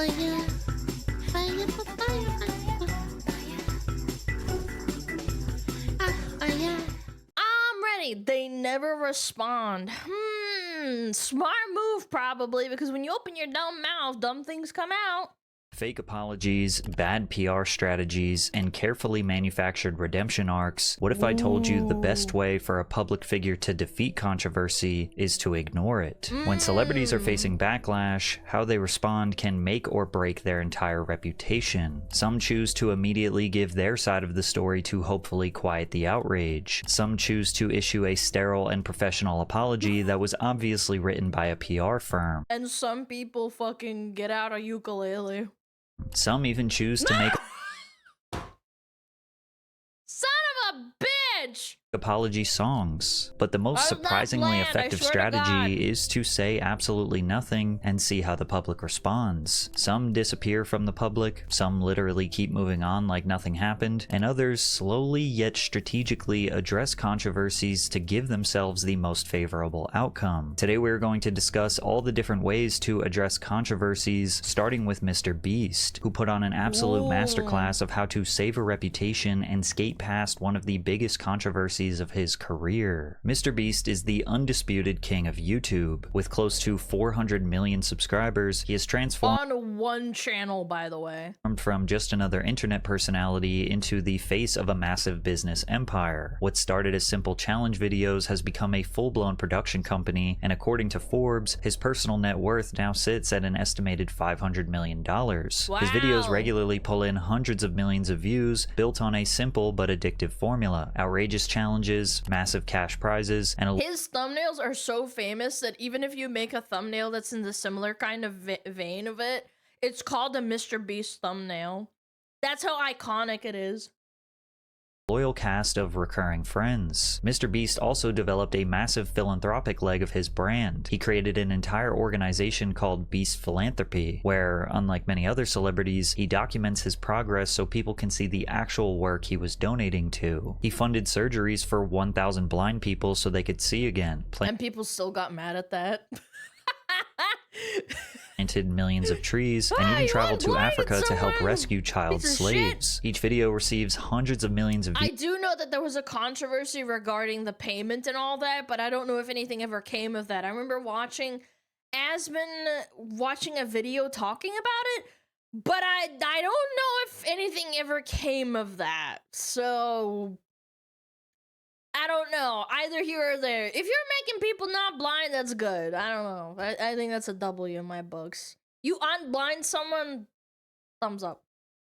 Fire, fire, fire, fire. I'm ready. They never respond. Smart move probably, because when you open your dumb mouth, dumb things come out. Fake apologies, bad PR strategies, and carefully manufactured redemption arcs. What if I told you the best way for a public figure to defeat controversy is to ignore it? When celebrities are facing backlash, how they respond can make or break their entire reputation. Some choose to immediately give their side of the story to hopefully quiet the outrage. Some choose to issue a sterile and professional apology that was obviously written by a PR firm. And some people fucking get out a ukulele. Some even choose to make Son of a bitch! apology songs. But the most I'm not surprisingly bland, I effective swear to God. strategy is to say absolutely nothing and see how the public responds. Some disappear from the public, some literally keep moving on like nothing happened, and others slowly yet strategically address controversies to give themselves the most favorable outcome. Today we're going to discuss all the different ways to address controversies, starting with MrBeast, who put on an absolute masterclass of how to save a reputation and skate past one of the biggest controversies of his career. MrBeast is the undisputed king of YouTube. With close to 400 million subscribers, he has transformed On one channel, by the way. from just another internet personality into the face of a massive business empire. What started as simple challenge videos has become a full-blown production company, and according to Forbes, his personal net worth now sits at an estimated $500 million. Wow. His videos regularly pull in hundreds of millions of views, built on a simple but addictive formula: outrageous challenges, massive cash prizes, and his thumbnails are so famous that even if you make a thumbnail that's in the similar kind of vein of it, it's called a MrBeast thumbnail. That's how iconic it is. loyal cast of recurring friends. MrBeast also developed a massive philanthropic leg of his brand. He created an entire organization called Beast Philanthropy, where, unlike many other celebrities, he documents his progress so people can see the actual work he was donating to. He funded surgeries for 1,000 blind people so they could see again. And people still got mad at that. Planted millions of trees, and even traveled to Africa to help rescue child slaves. Each video receives hundreds of millions of views. I do know that there was a controversy regarding the payment and all that, but I don't know if anything ever came of that. I remember watching a video talking about it, but I don't know if anything ever came of that. So I don't know, either here or there. If you're making people not blind, that's good. I don't know. I think that's a W in my books. You unblind someone, thumbs up.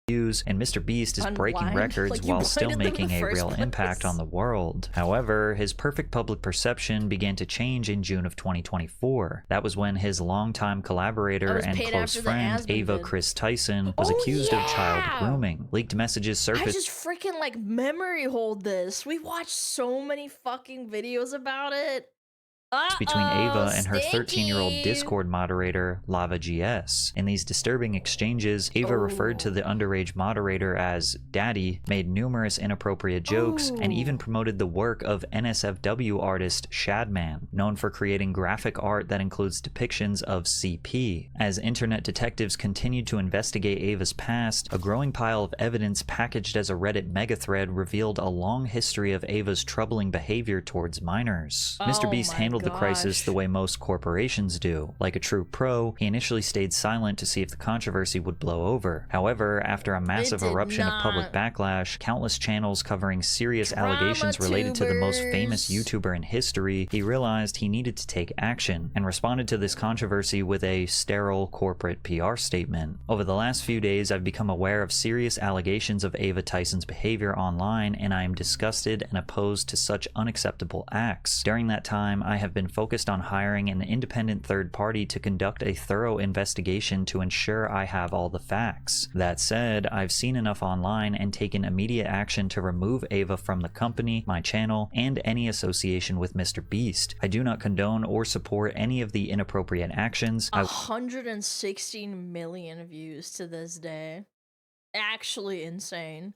And MrBeast is breaking Unblind? records Like you while still blinded them in making the a first real impact place. on the world. However, his perfect public perception began to change in June of 2024. That was when his longtime collaborator and close friend, Ava Chris Tyson, was accused of child grooming. Leaked messages surfaced. I just freaking like memory hold this. We watched so many fucking videos about it. Between Ava and her stinky. 13-year-old Discord moderator, Lava GS. In these disturbing exchanges, Ava referred to the underage moderator as Daddy, made numerous inappropriate jokes, and even promoted the work of NSFW artist Shadman, known for creating graphic art that includes depictions of CP. As internet detectives continued to investigate Ava's past, a growing pile of evidence packaged as a Reddit megathread revealed a long history of Ava's troubling behavior towards minors. MrBeast handled the crisis the way most corporations do. Like a true pro, he initially stayed silent to see if the controversy would blow over. However, after a massive eruption of public backlash, countless channels covering serious allegations related to the most famous YouTuber in history, he realized he needed to take action, and responded to this controversy with a sterile corporate PR statement. Over the last few days, I've become aware of serious allegations of Ava Tyson's behavior online, and I am disgusted and opposed to such unacceptable acts. During that time, I have been focused on hiring an independent third party to conduct a thorough investigation to ensure I have all the facts. That said, I've seen enough online and taken immediate action to remove Ava from the company, my channel, and any association with MrBeast. I do not condone or support any of the inappropriate actions. 116 million views to this day. Actually insane.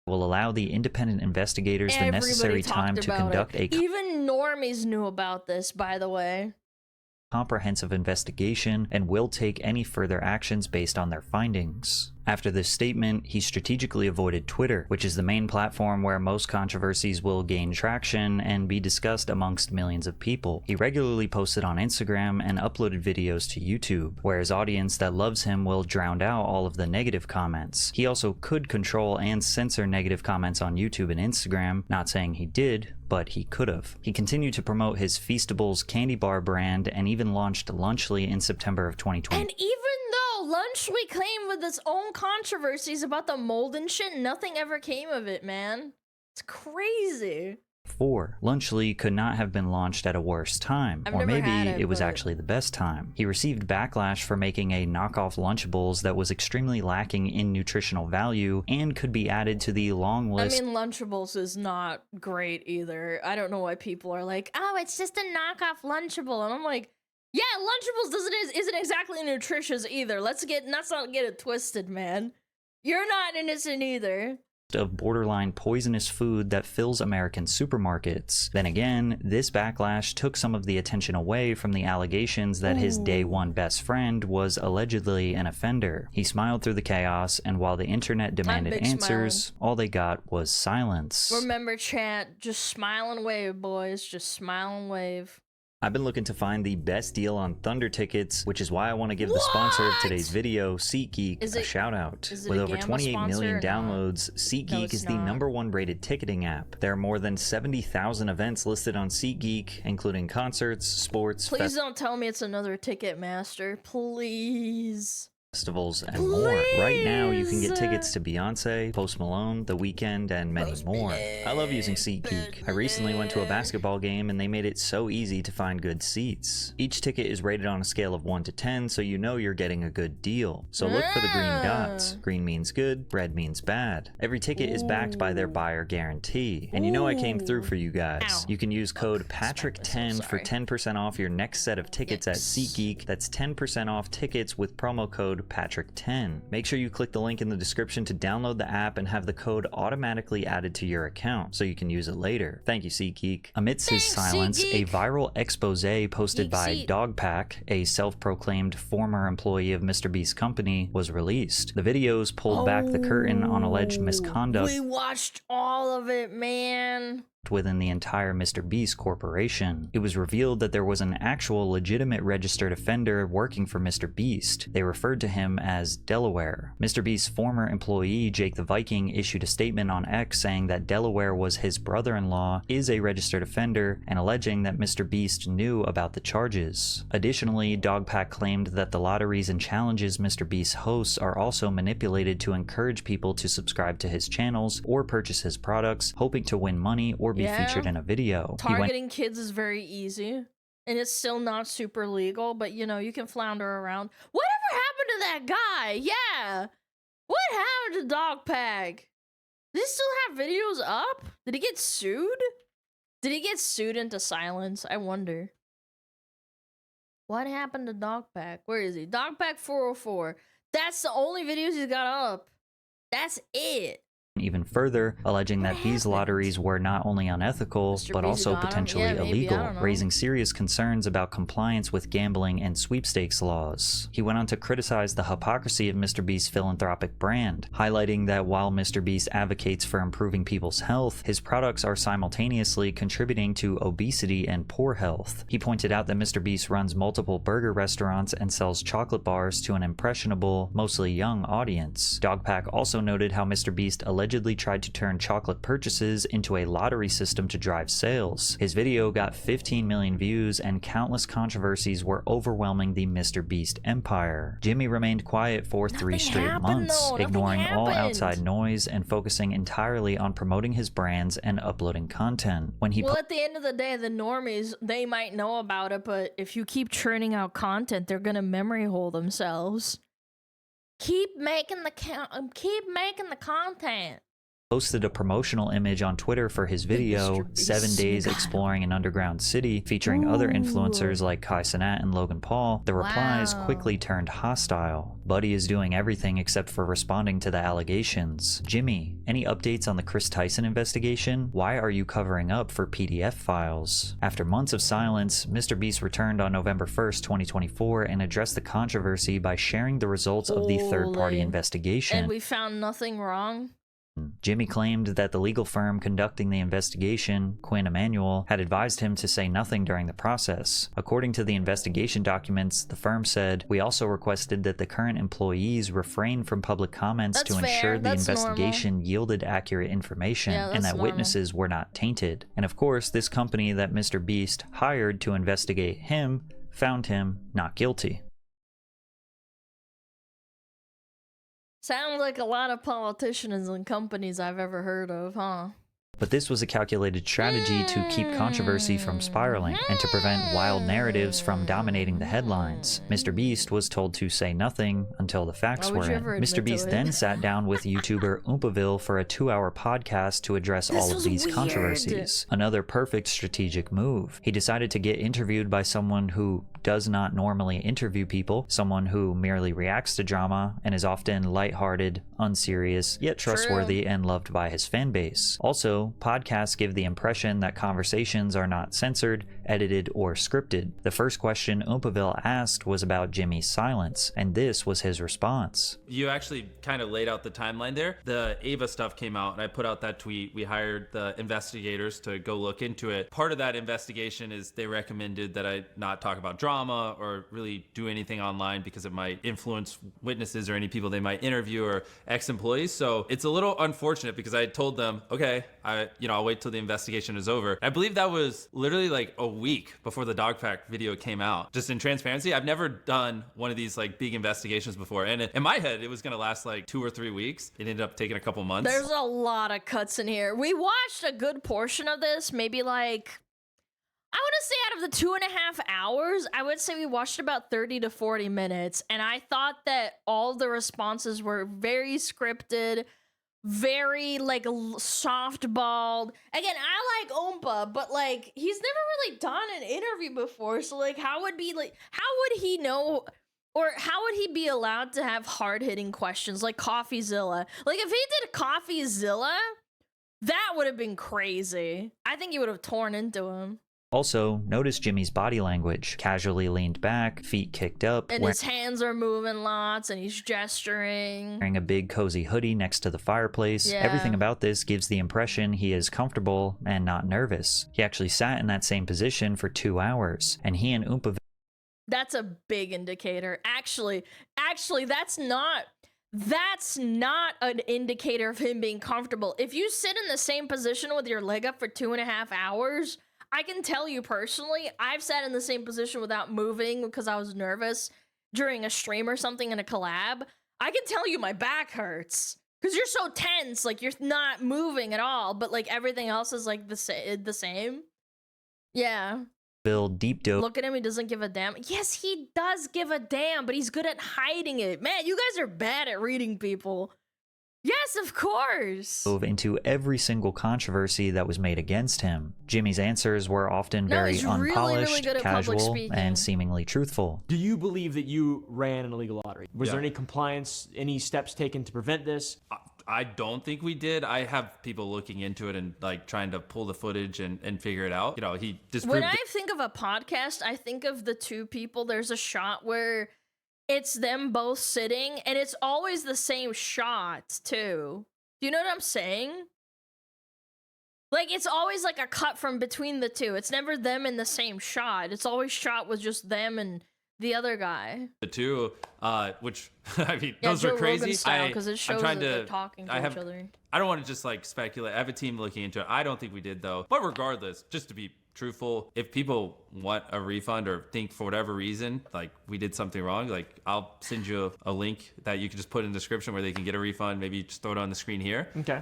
Will allow the independent investigators the necessary time to conduct a... Even normies knew about this, by the way. comprehensive investigation and will take any further actions based on their findings. After this statement, he strategically avoided Twitter, which is the main platform where most controversies will gain traction and be discussed amongst millions of people. He regularly posted on Instagram and uploaded videos to YouTube, where his audience that loves him will drown out all of the negative comments. He also could control and censor negative comments on YouTube and Instagram, not saying he did, but he could have. He continued to promote his Feastables candy bar brand and even launched Lunchly in September of 2020. And even though Lunchly came with its own controversies about the mold and shit, nothing ever came of it, man. It's crazy. 4. Lunchly could not have been launched at a worse time, or maybe it was actually the best time. He received backlash for making a knockoff Lunchables that was extremely lacking in nutritional value and could be added to the long list. I mean, Lunchables is not great either. I don't know why people are like, oh, it's just a knockoff Lunchable. And I'm like, yeah, Lunchables isn't exactly nutritious either. Let's not get it twisted, man. You're not innocent either. Of borderline poisonous food that fills American supermarkets. Then again, this backlash took some of the attention away from the allegations that his day one best friend was allegedly an offender. He smiled through the chaos, and while the internet demanded answers, all they got was silence. Remember, chat, just smile and wave, boys. Just smile and wave. I've been looking to find the best deal on Thunder tickets, which is why I want to give the sponsor of today's video, SeatGeek, a shout out. With over 28 million downloads, SeatGeek is the #1 rated ticketing app. There are more than 70,000 events listed on SeatGeek, including concerts, sports, Please don't tell me it's another Ticketmaster. Please. festivals, and more. Right now, you can get tickets to Beyonce, Post Malone, The Weeknd, and many more. I love using SeatGeek. I recently went to a basketball game and they made it so easy to find good seats. Each ticket is rated on a scale of 1 to 10, so you know you're getting a good deal. So look for the green dots. Green means good, red means bad. Every ticket is backed by their buyer guarantee. And you know I came through for you guys. You can use code PATRICK10 for 10% off your next set of tickets at SeatGeek. That's 10% off tickets with promo code Patrick10. Make sure you click the link in the description to download the app and have the code automatically added to your account so you can use it later. Thank you, SeatGeek. Amidst his silence, a viral expose posted by Dobrik, a self-proclaimed former employee of MrBeast's company, was released. The videos pulled back the curtain on alleged misconduct. We watched all of it, man. Within the entire MrBeast corporation. It was revealed that there was an actual legitimate registered offender working for MrBeast. They referred to him as Delaware. MrBeast's former employee, Jake the Viking, issued a statement on X saying that Delaware was his brother-in-law, is a registered offender, and alleging that MrBeast knew about the charges. Additionally, Dobrik claimed that the lotteries and challenges MrBeast hosts are also manipulated to encourage people to subscribe to his channels or purchase his products, hoping to win money or be featured in a video. Targeting kids is very easy, and it's still not super legal, but you know, you can flounder around. Whatever happened to that guy? Yeah. What happened to Dobrik? Does he still have videos up? Did he get sued? Did he get sued into silence? I wonder. What happened to Dobrik? Where is he? Dobrik 404. That's the only videos he's got up. That's it. Even further, alleging that these lotteries were not only unethical, but also potentially illegal, raising serious concerns about compliance with gambling and sweepstakes laws. He went on to criticize the hypocrisy of MrBeast's philanthropic brand, highlighting that while MrBeast advocates for improving people's health, his products are simultaneously contributing to obesity and poor health. He pointed out that MrBeast runs multiple burger restaurants and sells chocolate bars to an impressionable, mostly young audience. Dobrik also noted how MrBeast allegedly tried to turn chocolate purchases into a lottery system to drive sales. His video got 15 million views and countless controversies were overwhelming the MrBeast empire. Jimmy remained quiet for 3 straight months, ignoring all outside noise and focusing entirely on promoting his brands and uploading content. When he at the end of the day, the normies, they might know about it, but if you keep churning out content, they're gonna memory hole themselves. Keep making the content. posted a promotional image on Twitter for his video, MrBeast 7 Days Exploring an Underground City, featuring other influencers like Kai Cenat and Logan Paul. The replies quickly turned hostile. Buddy is doing everything except for responding to the allegations. Jimmy, any updates on the Chris Tyson investigation? Why are you covering up for PDF files? After months of silence, MrBeast returned on November 1st, 2024 and addressed the controversy by sharing the results of the third-party investigation. And we found nothing wrong? Jimmy claimed that the legal firm conducting the investigation, Quinn Emanuel, had advised him to say nothing during the process. According to the investigation documents, the firm said, "We also requested that the current employees refrain from public comments to ensure the investigation yielded accurate information and that witnesses were not tainted." And of course, this company that MrBeast hired to investigate him found him not guilty. Sounds like a lot of politicians and companies I've ever heard of, huh? But this was a calculated strategy to keep controversy from spiraling and to prevent wild narratives from dominating the headlines. MrBeast was told to say nothing until the facts were in. MrBeast then sat down with YouTuber Oompaville for a 2-hour podcast to address all of these controversies. Another perfect strategic move. He decided to get interviewed by someone who does not normally interview people, someone who merely reacts to drama and is often lighthearted, unserious, yet trustworthy and loved by his fan base. Also, podcasts give the impression that conversations are not censored, edited, or scripted. The first question Oompaville asked was about Jimmy's silence, and this was his response. You actually kind of laid out the timeline there. The Ava stuff came out, and I put out that tweet. We hired the investigators to go look into it. Part of that investigation is they recommended that I not talk about drama or really do anything online because it might influence witnesses or any people they might interview or ex-employees. So it's a little unfortunate because I told them, okay, I'll wait till the investigation is over. I believe that was literally like a week before the dog pack video came out. Just in transparency, I've never done one of these like big investigations before. And in my head, it was gonna last like 2 or 3 weeks. It ended up taking a couple months. There's a lot of cuts in here. We watched a good portion of this, maybe like, I want to say out of the 2.5 hours, I would say we watched about 30 to 40 minutes. And I thought that all the responses were very scripted, very like softballed. Again, I like Oompa, but like he's never really done an interview before. So like how would he know, or how would he be allowed to have hard-hitting questions like CoffeeZilla? Like if he did CoffeeZilla, that would have been crazy. I think he would have torn into him. Also, notice Jimmy's body language. Casually leaned back, feet kicked up. And his hands are moving lots, and he's gesturing. Wearing a big cozy hoodie next to the fireplace. Yeah. Everything about this gives the impression he is comfortable and not nervous. He actually sat in that same position for 2 hours, and he and Oompa... That's a big indicator. Actually, that's not an indicator of him being comfortable. If you sit in the same position with your leg up for 2.5 hours... I can tell you personally, I've sat in the same position without moving because I was nervous during a stream or something in a collab. I can tell you my back hurts because you're so tense, like you're not moving at all, but like everything else is like the same. Yeah. Deep dove. Look at him, he doesn't give a damn. Yes, he does give a damn, but he's good at hiding it. Man, you guys are bad at reading people. Yes, of course. Into every single controversy that was made against him. Jimmy's answers were often very unpolished, really casual, and seemingly truthful. Do you believe that you ran an illegal lottery? Was there any compliance, any steps taken to prevent this? I don't think we did. I have people looking into it and like trying to pull the footage and figure it out. You know, he disproved. When I think of a podcast, I think of the two people. There's a shot where it's them both sitting, and it's always the same shot, too. Do you know what I'm saying? Like, it's always like a cut from between the two. It's never them in the same shot. It's always shot with just them and the other guy. The two, which, I mean, those are crazy. Because it shows that they're talking to each other. I don't want to just, like, speculate. I have a team looking into it. I don't think we did, though. But regardless, just to be truthful, if people want a refund or think for whatever reason like we did something wrong, like I'll send you a link that you can just put in the description where they can get a refund. Maybe just throw it on the screen here. Okay.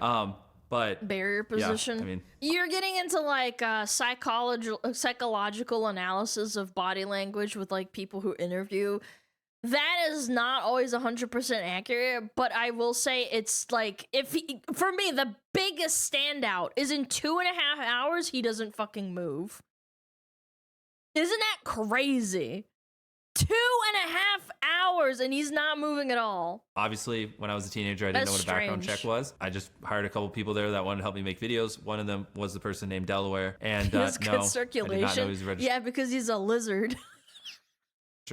But barrier position. Yeah, I mean, you're getting into like psychological analysis of body language with like people who interview. that is not always 100% accurate, but I will say it's like, for me, the biggest standout is in 2.5 hours, he doesn't fucking move. Isn't that crazy? 2.5 hours and he's not moving at all. Obviously, when I was a teenager, I didn't know what a background check was. I just hired a couple people there that wanted to help me make videos. One of them was the person named Delaware. And he has good no, circulation. I did not know he was registered. Yeah, because he's a lizard.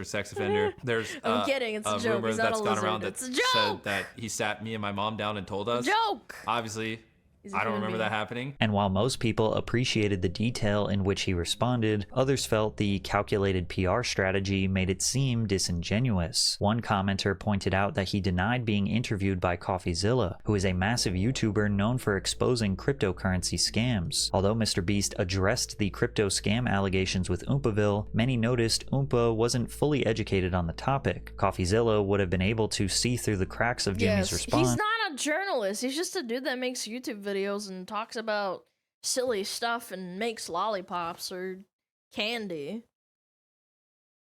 Sex offender. There's I'm kidding, it's a joke. rumor He's not that's a gone lizard. around that It's a joke. said that he sat me and my mom down and told us. Joke. Obviously, He's a I don't human remember being. that happening. And while most people appreciated the detail in which he responded, others felt the calculated PR strategy made it seem disingenuous. One commenter pointed out that he denied being interviewed by CoffeeZilla, who is a massive YouTuber known for exposing cryptocurrency scams. Although MrBeast addressed the crypto scam allegations with Oompaville, many noticed Oompa wasn't fully educated on the topic. CoffeeZilla would have been able to see through the cracks of Jimmy's response. He's not a journalist. He's just a dude that makes YouTube videos and talks about silly stuff and makes lollipops or candy.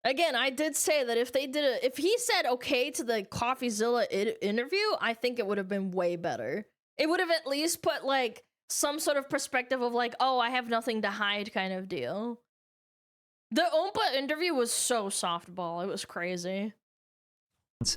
Again, I did say that if he said okay to the CoffeeZilla interview, I think it would have been way better. It would have at least put like some sort of perspective of like, oh, I have nothing to hide kind of deal. The Oompa interview was so softball. It was crazy.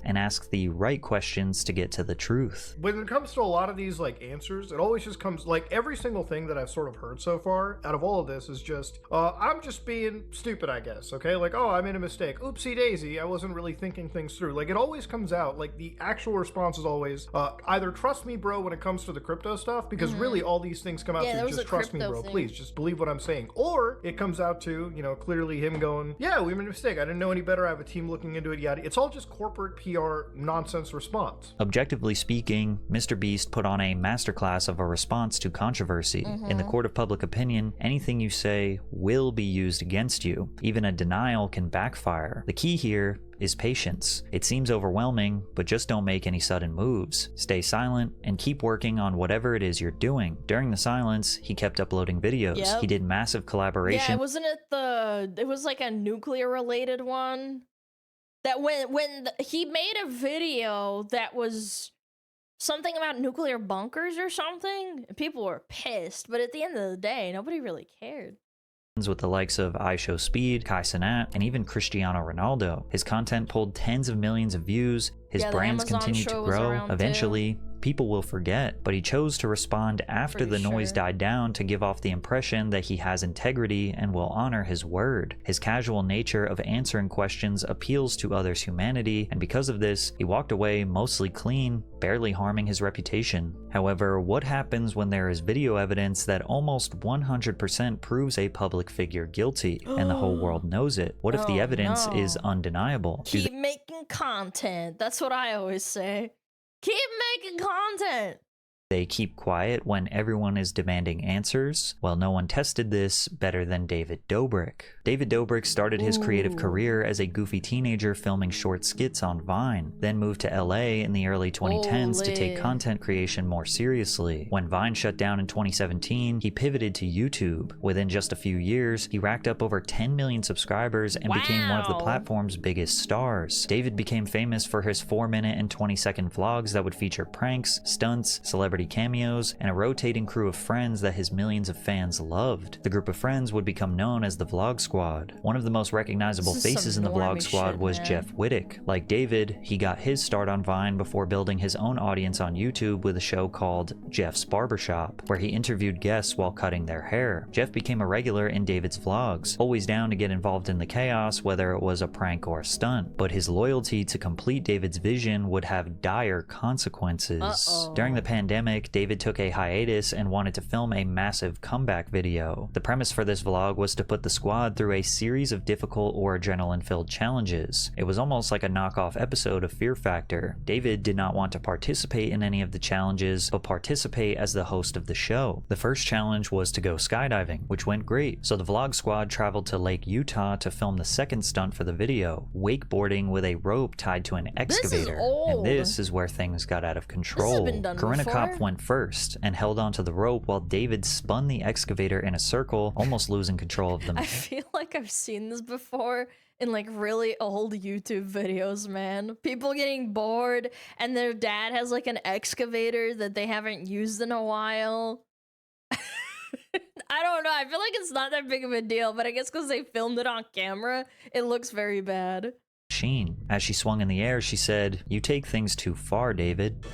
And ask the right questions to get to the truth. When it comes to a lot of these like answers, it always just comes like every single thing that I've sort of heard so far out of all of this is just I'm just being stupid, I guess. Okay, like, oh, I made a mistake, oopsie daisy, I wasn't really thinking things through. Like, it always comes out like the actual response is always either trust me bro when it comes to the crypto stuff, because really all these things come out to just trust me bro, please just believe what I'm saying. Or it comes out to, you know, clearly him going, yeah, we made a mistake, I didn't know any better, I have a team looking into it, yada. It's all just corporate PR nonsense response. Objectively speaking, MrBeast put on a masterclass of a response to controversy. In the court of public opinion, anything you say will be used against you. Even a denial can backfire. The key here is patience. It seems overwhelming, but just don't make any sudden moves. Stay silent and keep working on whatever it is you're doing. During the silence, he kept uploading videos. Yep. He did massive collaboration. Yeah, wasn't it it was like a nuclear related one? That he made a video that was something about nuclear bunkers or something, and people were pissed, but at the end of the day, nobody really cared. With the likes of iShowSpeed, Kai Cenat, and even Cristiano Ronaldo. His content pulled tens of millions of views, his brands continued to grow. Eventually, people will forget, but he chose to respond after the noise died down to give off the impression that he has integrity and will honor his word. His casual nature of answering questions appeals to others' humanity, and because of this, he walked away mostly clean, barely harming his reputation. However, what happens when there is video evidence that almost 100% proves a public figure guilty, and the whole world knows it? What if the evidence is undeniable? Keep making content. That's what I always say. Keep making content. They keep quiet when everyone is demanding answers? Well, no one tested this better than David Dobrik. David Dobrik started his creative career as a goofy teenager filming short skits on Vine, then moved to LA in the early 2010s to take content creation more seriously. When Vine shut down in 2017, he pivoted to YouTube. Within just a few years, he racked up over 10 million subscribers and became one of the platform's biggest stars. David became famous for his 4-minute and 20-second vlogs that would feature pranks, stunts, celebrity cameos, and a rotating crew of friends that his millions of fans loved. The group of friends would become known as the Vlog Squad. One of the most recognizable faces in the Vlog Squad was Jeff Wittick. Like David, he got his start on Vine before building his own audience on YouTube with a show called Jeff's Barbershop, where he interviewed guests while cutting their hair. Jeff became a regular in David's vlogs, always down to get involved in the chaos, whether it was a prank or a stunt. But his loyalty to complete David's vision would have dire consequences. During the pandemic, David took a hiatus and wanted to film a massive comeback video. The premise for this vlog was to put the squad through a series of difficult or adrenaline-filled challenges. It was almost like a knockoff episode of Fear Factor. David did not want to participate in any of the challenges, but participate as the host of the show. The first challenge was to go skydiving, which went great, so the vlog squad traveled to Lake Utah to film the second stunt for the video, wakeboarding with a rope tied to an excavator. And this is where things got out of control. Corinna Cop went first and held onto the rope while David spun the excavator in a circle, almost losing control of the I feel like I've seen this before in like really old YouTube videos, man. People getting bored and their dad has like an excavator that they haven't used in a while. I don't know. I feel like it's not that big of a deal, but I guess because they filmed it on camera, it looks very bad. machine. As she swung in the air, she said, "You take things too far, David."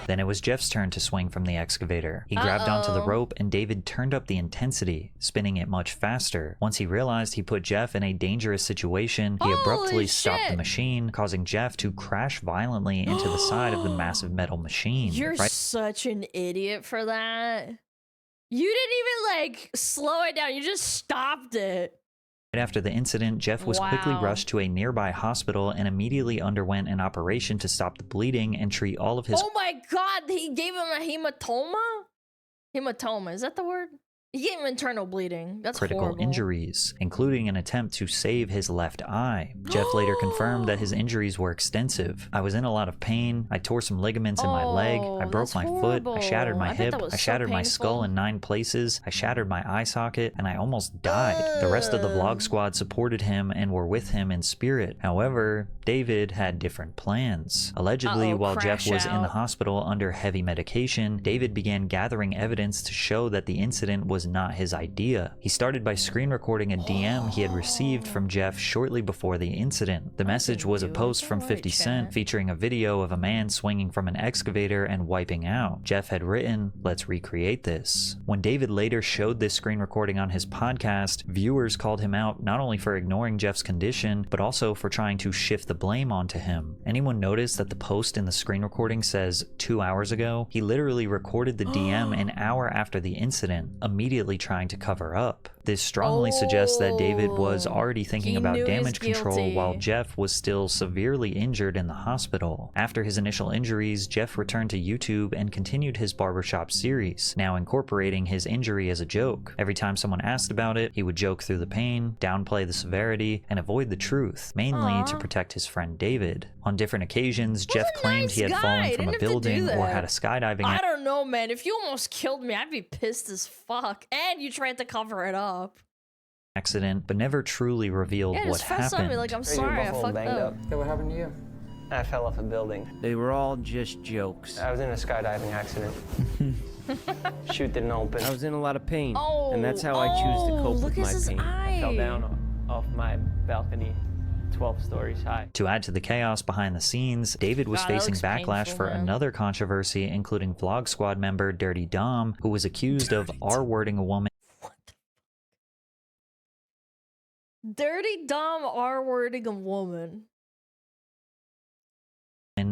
Then it was Jeff's turn to swing from the excavator. He grabbed onto the rope and David turned up the intensity, spinning it much faster. Once he realized he put Jeff in a dangerous situation, he abruptly stopped the machine, causing Jeff to crash violently into the side of the massive metal machine. You're such an idiot for that. You didn't even like slow it down, you just stopped it. Right after the incident, Jeff was quickly rushed to a nearby hospital and immediately underwent an operation to stop the bleeding and treat all of his— Oh my god, he gave him a hematoma? Hematoma, is that the word? He gave him internal bleeding. That's critical horrible. injuries, including an attempt to save his left eye. Jeff later confirmed that his injuries were extensive. "I was in a lot of pain. I tore some ligaments in my leg. I broke my foot. I shattered my hip. I shattered my skull in 9 places. I shattered my eye socket, and I almost died." The rest of the vlog squad supported him and were with him in spirit. However, David had different plans. Allegedly, while Jeff was in the hospital under heavy medication, David began gathering evidence to show that the incident was not his idea. He started by screen recording a DM he had received from Jeff shortly before the incident. The message was a post from 50 Cent featuring a video of a man swinging from an excavator and wiping out. Jeff had written, "Let's recreate this." When David later showed this screen recording on his podcast, viewers called him out not only for ignoring Jeff's condition, but also for trying to shift the blame onto him. Anyone notice that the post in the screen recording says 2 hours ago? He literally recorded the DM an hour after the incident, immediately trying to cover up. This strongly suggests that David was already thinking about damage control while Jeff was still severely injured in the hospital. After his initial injuries, Jeff returned to YouTube and continued his barbershop series, now incorporating his injury as a joke. Every time someone asked about it, he would joke through the pain, downplay the severity, and avoid the truth, mainly to protect his friend David. On different occasions, Jeff claimed he had fallen from a building or had a skydiving— I don't know, man. If you almost killed me, I'd be pissed as fuck. And you tried to cover it up. accident, but never truly revealed what happened. Like, I'm sorry, I fucked up. Yeah, what happened to you? I fell off a building. They were all just jokes. I was in a skydiving accident. Chute didn't open. I was in a lot of pain, and that's how I choose to cope with my pain. I fell down off my balcony, 12 stories high. To add to the chaos behind the scenes, David was facing backlash for another controversy, including Vlog Squad member Dirty Dom, who was accused of R-wording a woman. Dirty Dom R-wording a woman.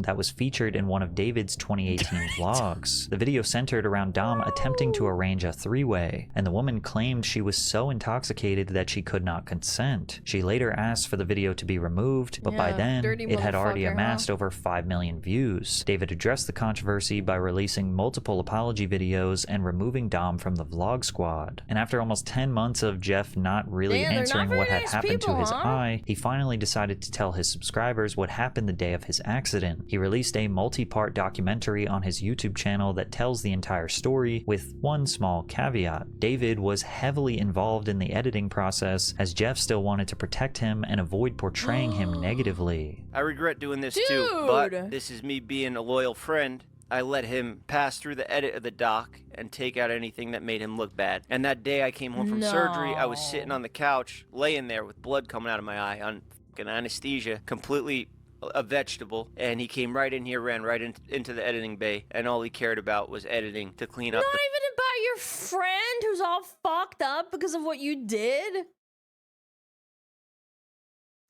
That was featured in one of David's 2018 vlogs. The video centered around Dom attempting to arrange a three-way, and the woman claimed she was so intoxicated that she could not consent. She later asked for the video to be removed, but by then, it had already amassed over 5 million views. David addressed the controversy by releasing multiple apology videos and removing Dom from the vlog squad. And after almost 10 months of Jeff not really answering what had happened to his eye, he finally decided to tell his subscribers what happened the day of his accident. He released a multi-part documentary on his YouTube channel that tells the entire story, with one small caveat. David was heavily involved in the editing process, as Jeff still wanted to protect him and avoid portraying him negatively. I regret doing this too, but this is me being a loyal friend. I let him pass through the edit of the doc and take out anything that made him look bad. And that day I came home from surgery, I was sitting on the couch, laying there with blood coming out of my eye on fucking anesthesia, completely a vegetable, and he came right in here, ran right into the editing bay, and all he cared about was editing to clean up. Not even about your friend who's all fucked up because of what you did?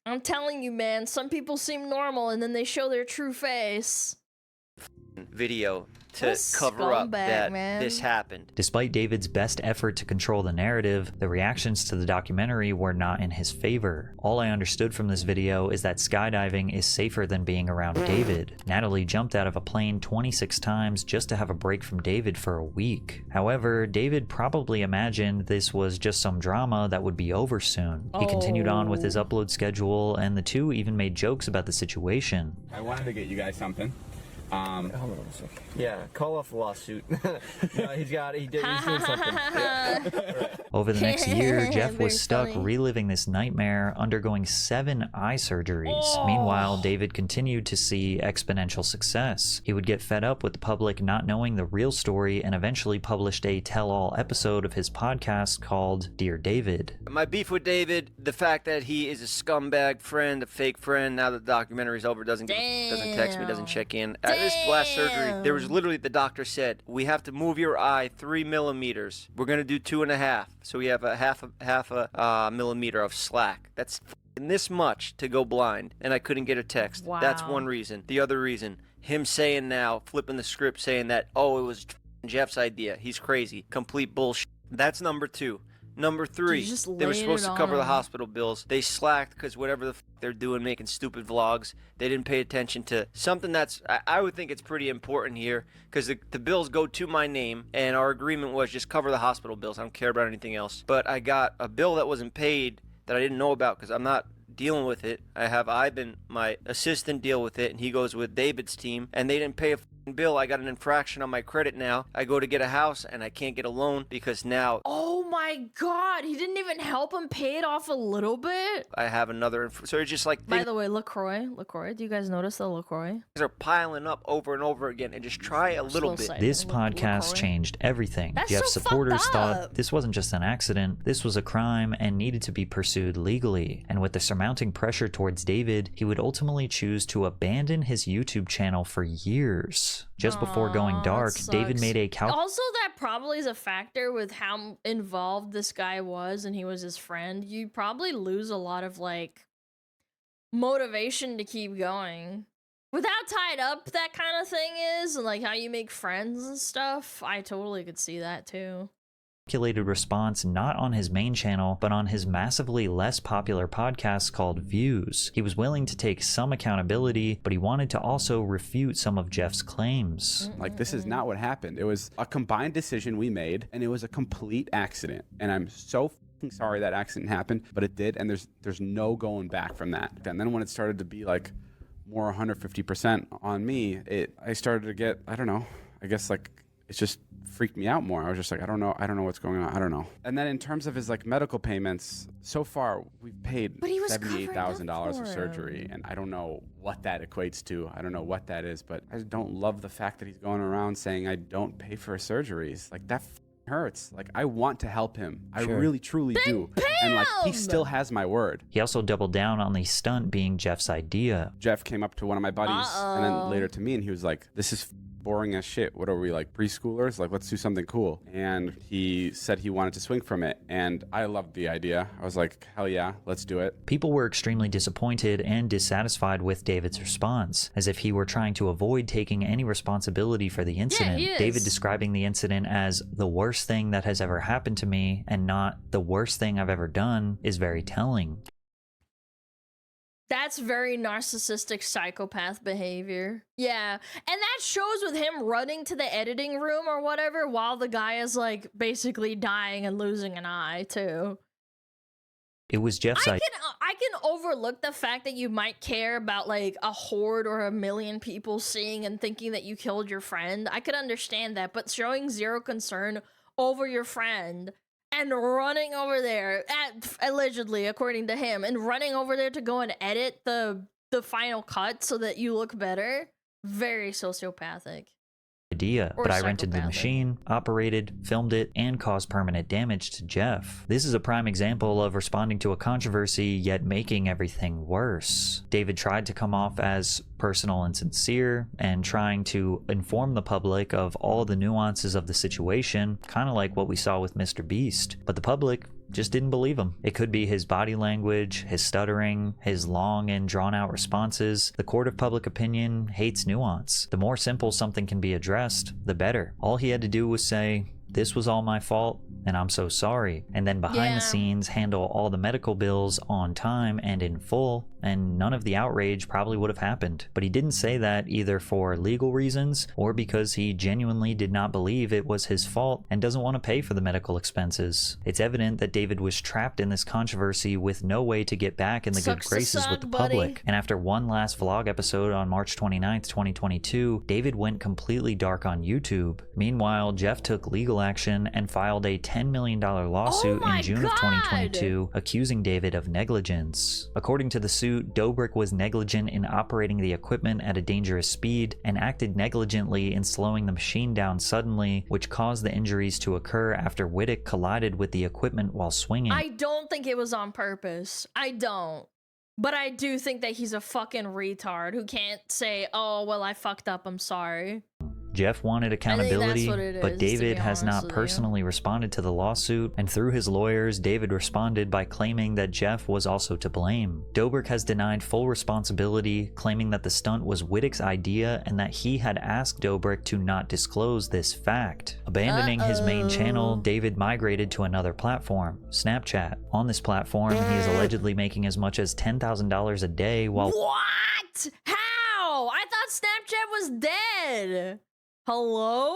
I'm telling you, man, some people seem normal and then they show their true face. Video to cover up that this happened. Despite David's best effort to control the narrative, the reactions to the documentary were not in his favor. All I understood from this video is that skydiving is safer than being around David. Natalie jumped out of a plane 26 times just to have a break from David for a week. However, David probably imagined this was just some drama that would be over soon. He continued on with his upload schedule, and the two even made jokes about the situation. I wanted to get you guys something. Hold on a second. Yeah, call off the lawsuit. No, he's doing something. Yeah. Over the next year, Jeff Very was stuck funny. reliving this nightmare, undergoing 7 eye surgeries. Meanwhile, David continued to see exponential success. He would get fed up with the public not knowing the real story and eventually published a tell-all episode of his podcast called Dear David. My beef with David, the fact that he is a scumbag friend, a fake friend, now that the documentary's over, doesn't text me, doesn't check in. At this last surgery, there was literally, the doctor said, we have to move your eye 3 millimeters. We're going to do 2.5. So we have a half a millimeter of slack. That's this much to go blind. And I couldn't get a text. Wow. That's one reason. The other reason, him saying now, flipping the script, saying that, oh, it was Jeff's idea. He's crazy. Complete bullshit. That's number 2. Number 3, they were supposed to cover the hospital bills. They slacked because whatever the they're doing, making stupid vlogs. They didn't pay attention to something that's, I would think it's pretty important here, because the bills go to my name, and our agreement was just cover the hospital bills. I don't care about anything else. But I got a bill that wasn't paid that I didn't know about because I'm not dealing with it. I have Ivan, my assistant, deal with it, and he goes with David's team, and they didn't pay a bill. I got an infraction on my credit now. I go to get a house and I can't get a loan because now Oh my god, he didn't even help him pay it off a little bit? I have another so it's just like By things the way, LaCroix, do you guys notice the LaCroix? are piling up over and over again, and just try a little bit. This podcast changed everything. That's Jeff's so supporters fucked thought up. this wasn't just an accident, this was a crime and needed to be pursued legally. And with the surmounting pressure towards David, he would ultimately choose to abandon his YouTube channel for years. Just before going Aw, dark, that David sucks. made a Also, that probably is a factor with how involved this guy was and he was his friend. You probably lose a lot of, like, motivation to keep going. With how tied up that kind of thing is, and, like, how you make friends and stuff, I totally could see that, too. calculated response not on his main channel, but on his massively less popular podcast called Views. He was willing to take some accountability, but he wanted to also refute some of Jeff's claims. Like, this is not what happened. It was a combined decision we made, and it was a complete accident. And I'm so fucking sorry that accident happened, but it did, and there's no going back from that. And then when it started to be like more 150% on me, I started to get, I don't know, I guess like it just freaked me out more. I was just like, I don't know what's going on. I don't know. And then in terms of his like medical payments, so far we've paid $78,000 for surgery, and I don't know what that equates to. I don't know what that is, but I don't love the fact that he's going around saying I don't pay for surgeries. Like, that hurts. Like, I want to help him. I really truly do. And like, he still has my word. He also doubled down on the stunt being Jeff's idea. Jeff came up to one of my buddies and then later to me, and he was like, this is boring as shit. What are we, like preschoolers? Like, let's do something cool. And he said he wanted to swing from it, and I loved the idea. I was like, hell yeah, let's do it. People were extremely disappointed and dissatisfied with David's response, as if he were trying to avoid taking any responsibility for the incident. he is. David describing the incident as the worst thing that has ever happened to me and not the worst thing I've ever done is very telling. That's very narcissistic psychopath behavior. Yeah. And that shows with him running to the editing room or whatever while the guy is like basically dying and losing an eye too. It was Jeff's idea. I can overlook the fact that you might care about like a horde or a million people seeing and thinking that you killed your friend. I could understand that, but showing zero concern over your friend and running over there, allegedly, according to him, and running over there to go and edit the final cut so that you look better, very sociopathic. But I rented the machine, operated, filmed it, and caused permanent damage to Jeff. This is a prime example of responding to a controversy yet making everything worse. David tried to come off as personal and sincere, and trying to inform the public of all the nuances of the situation, kind of like what we saw with MrBeast. But the public just didn't believe him. It could be his body language, his stuttering, his long and drawn out responses. The court of public opinion hates nuance. The more simple something can be addressed, the better. All he had to do was say, "This was all my fault, and I'm so sorry," and then behind the scenes handle all the medical bills on time and in full. and none of the outrage probably would have happened. But he didn't say that either for legal reasons or because he genuinely did not believe it was his fault and doesn't want to pay for the medical expenses. It's evident that David was trapped in this controversy with no way to get back in the good graces with the public. And after one last vlog episode on March 29th, 2022, David went completely dark on YouTube. Meanwhile, Jeff took legal action and filed a $10 million lawsuit in June of 2022, accusing David of negligence. According to the suit, Dobrik was negligent in operating the equipment at a dangerous speed and acted negligently in slowing the machine down suddenly, which caused the injuries to occur after Wittick collided with the equipment while swinging. I don't think it was on purpose. I don't. But I do think that he's a fucking retard who can't say, oh, well, I fucked up, I'm sorry. Jeff wanted accountability, but David has not with personally responded to the lawsuit, and through his lawyers, David responded by claiming that Jeff was also to blame. Dobrik has denied full responsibility, claiming that the stunt was Wittick's idea and that he had asked Dobrik to not disclose this fact. Abandoning his main channel, David migrated to another platform, Snapchat. On this platform, he is allegedly making as much as $10,000 a day while— What? How? I thought Snapchat was dead. Hello?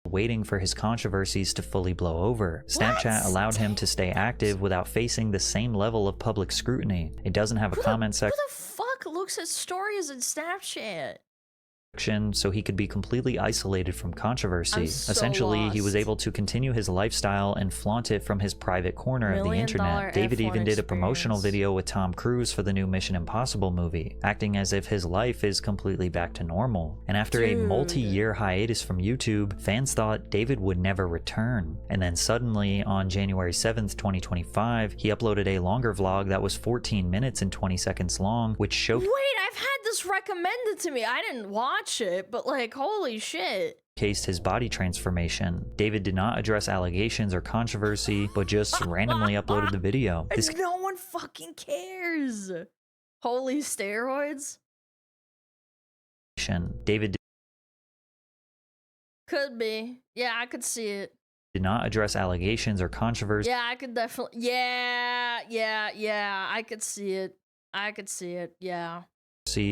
Waiting for his controversies to fully blow over. Snapchat allowed him to stay active without facing the same level of public scrutiny. It doesn't have a comment section. Who the fuck looks at stories in Snapchat? So he could be completely isolated from controversy. Essentially, he was lost. able to continue his lifestyle and flaunt it from his private corner of the internet. David even did a promotional video with Tom Cruise for the new Mission Impossible movie, acting as if his life is completely back to normal. And after a multi-year hiatus from YouTube, fans thought David would never return. And then suddenly, on January 7th, 2025, he uploaded a longer vlog that was 14 minutes and 20 seconds long, which showed— Wait, I've had this recommended to me. I didn't watch it, but like, holy shit. Cased his body transformation. David did not address allegations or controversy, but just randomly uploaded the video. No one fucking cares. Holy steroids. David Could be. Yeah, I could see it. did not address allegations or controversy. Yeah, I could definitely. Yeah. I could see it. Yeah.